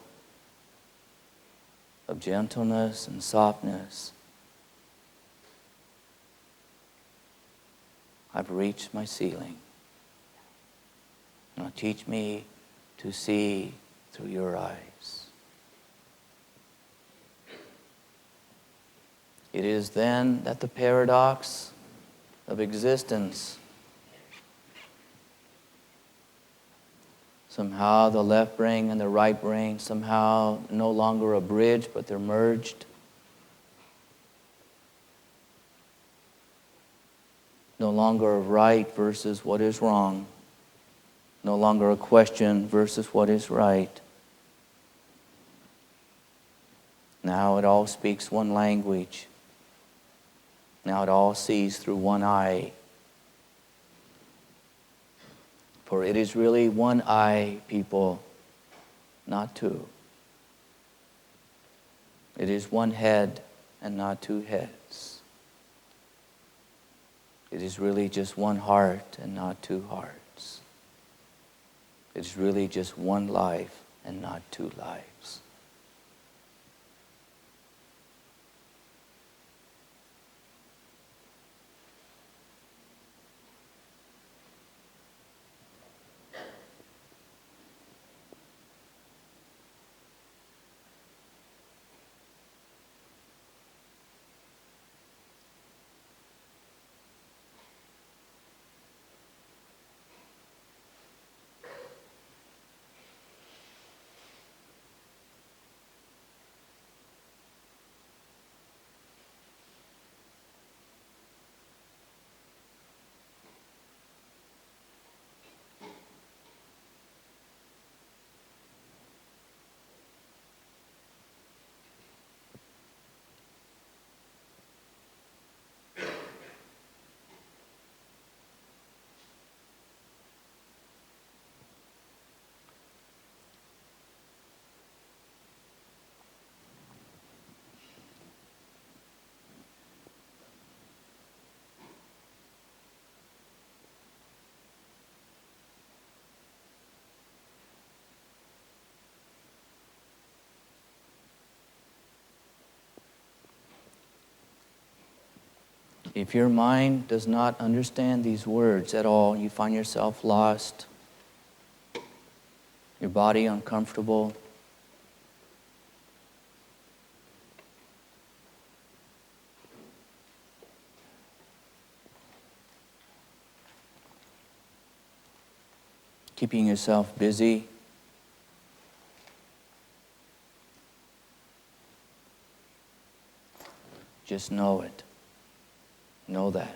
of gentleness and softness. I've reached my ceiling. Now teach me to see through your eyes. It is then that the paradox of existence, somehow the left brain and the right brain, somehow no longer a bridge, but they're merged. No longer a right versus what is wrong. No longer a question versus what is right. Now it all speaks one language. Now it all sees through one eye. For it is really one eye, people, not two. It is one head and not two heads. It is really just one heart and not two hearts. It is really just one life and not two lives. If your mind does not understand these words at all, you find yourself lost, your body uncomfortable, keeping yourself busy, just know it. Know that.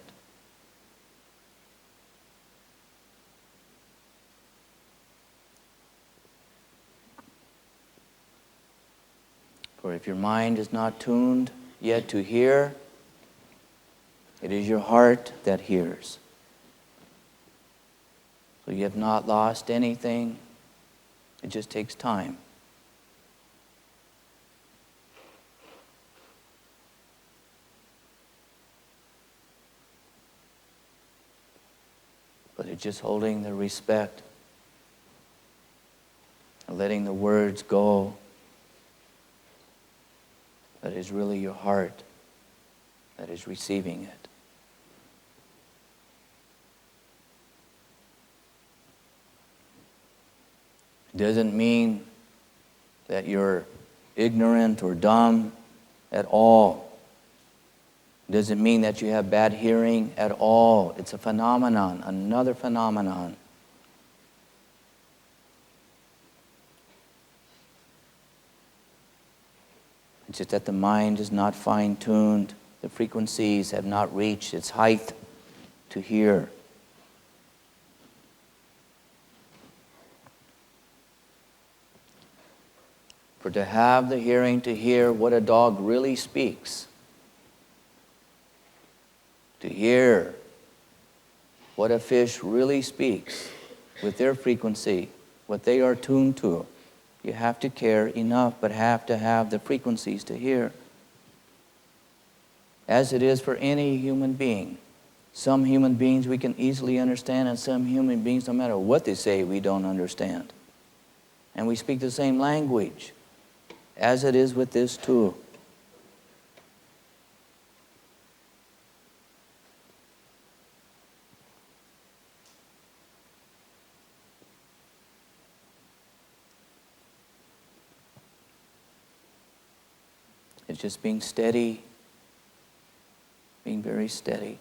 For if your mind is not tuned yet to hear, it is your heart that hears. So you have not lost anything. It just takes time. But it's just holding the respect and letting the words go. That is really your heart that is receiving it. It doesn't mean that you're ignorant or dumb at all. Doesn't mean that you have bad hearing at all. It's a phenomenon, another phenomenon. It's just that the mind is not fine-tuned. The frequencies have not reached its height to hear. For to have the hearing to hear what a dog really speaks, to hear what a fish really speaks with their frequency, what they are tuned to, you have to care enough, but have to have the frequencies to hear. As it is for any human being. Some human beings we can easily understand, and some human beings, no matter what they say, we don't understand. And we speak the same language, as it is with this too. It's just being steady, being very steady.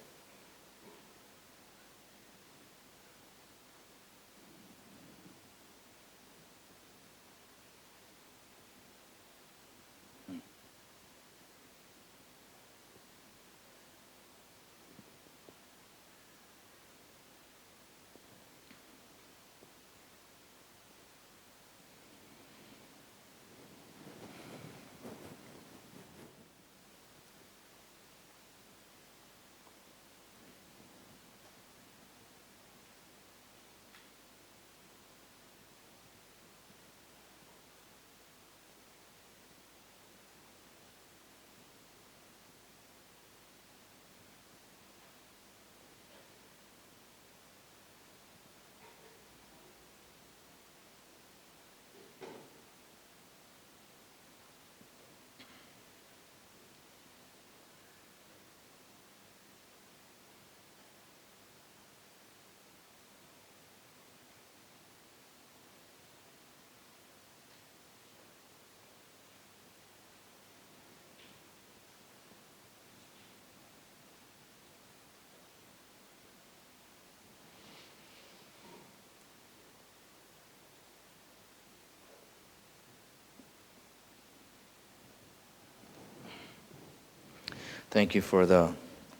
Thank you for the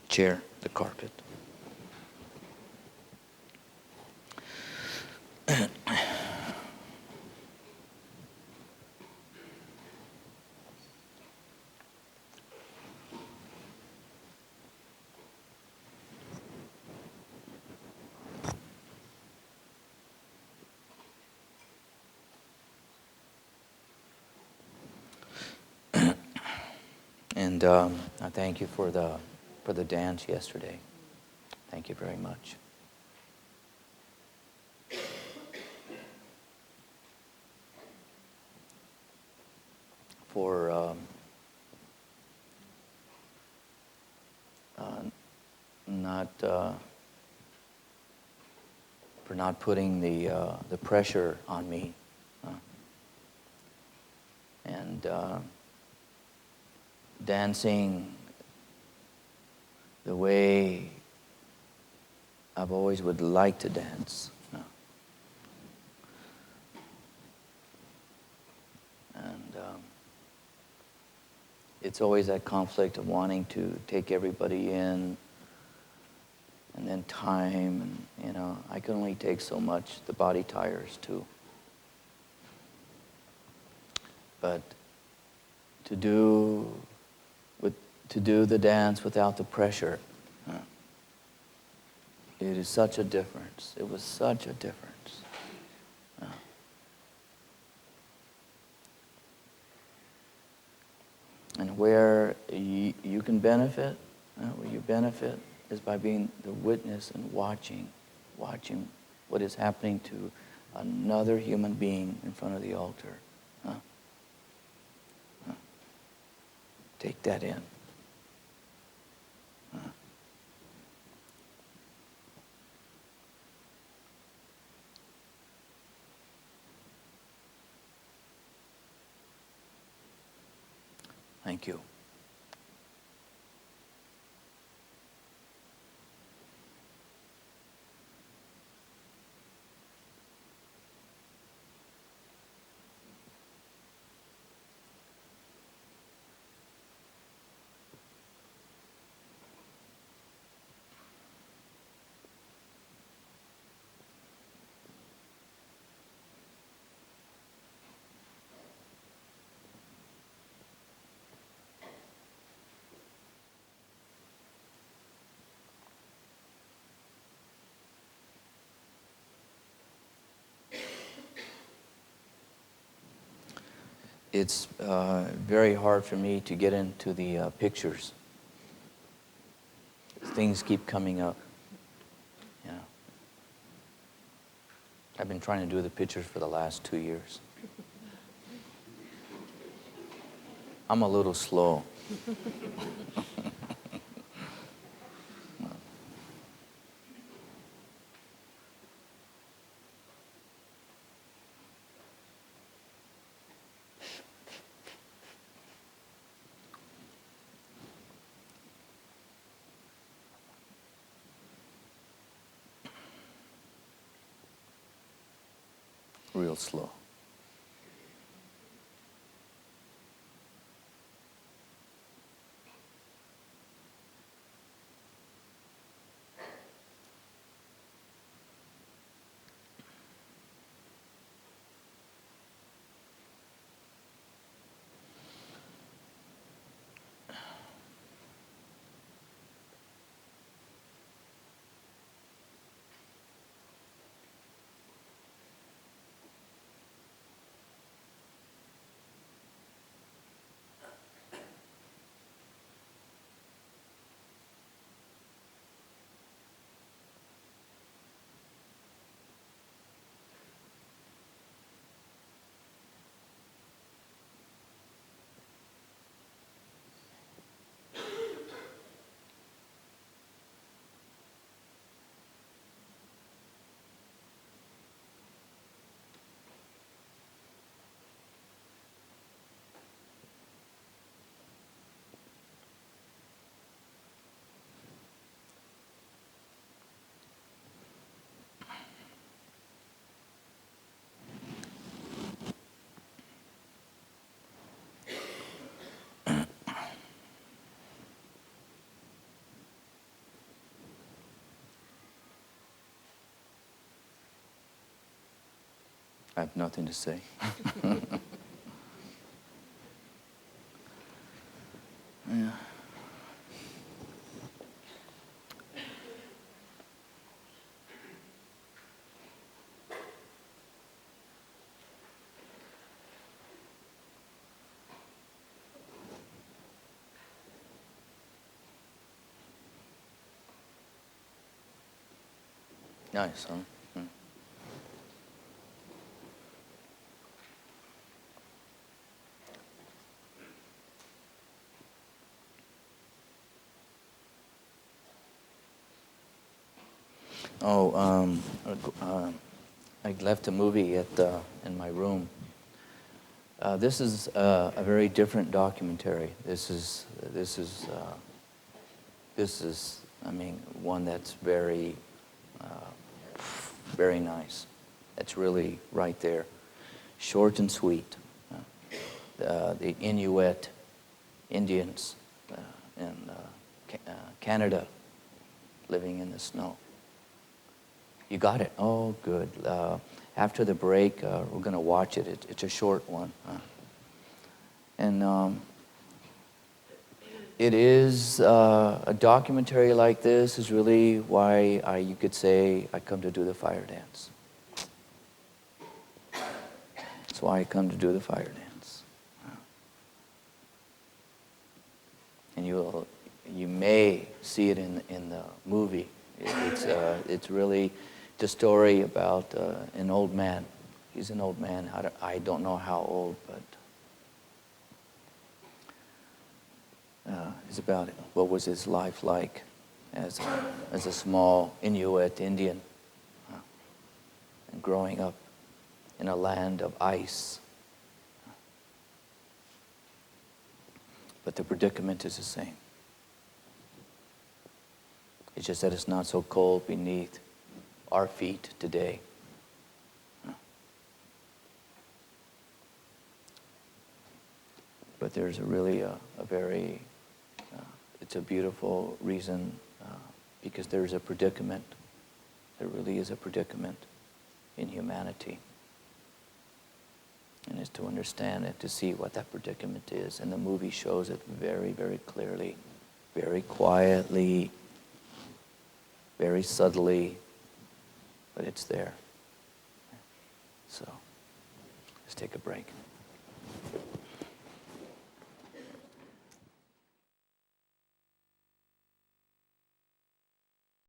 chair, the carpet. And I thank you for the dance yesterday. Thank you very much. For not putting the pressure on me, and dancing the way I've always would like to dance. And it's always that conflict of wanting to take everybody in, and then time, and I can only take so much. The body tires too. But to do the dance without the pressure, it is such a difference. It was such a difference. And where you can benefit, where you benefit is by being the witness and watching what is happening to another human being in front of the altar. Take that in. Thank you. it's very hard for me to get into the pictures. Things keep coming up. Yeah. I've been trying to do the pictures for the last 2 years. I'm a little slow. Real slow. I have nothing to say. Yeah. Nice, huh? Hmm. Oh, I left a movie in my room. This is a very different documentary. This is, I mean, one that's very, very nice. That's really right there, short and sweet. The Inuit Indians in Canada living in the snow. You got it? Oh, good. After the break, we're going to watch it. It's a short one. And it is a documentary like this is really why you could say I come to do the fire dance. That's why I come to do the fire dance. And you may see it in the movie. It's really the story about an old man. He's an old man. I don't know how old, but it's about what was his life like as a small Inuit Indian and growing up in a land of ice. But the predicament is the same. It's just that it's not so cold beneath our feet today. But there's really a very, it's a beautiful reason because there's a predicament. There really is a predicament in humanity. And it's to understand it, to see what that predicament is. And the movie shows it very, very clearly, very quietly, very subtly, but it's there. So, let's take a break.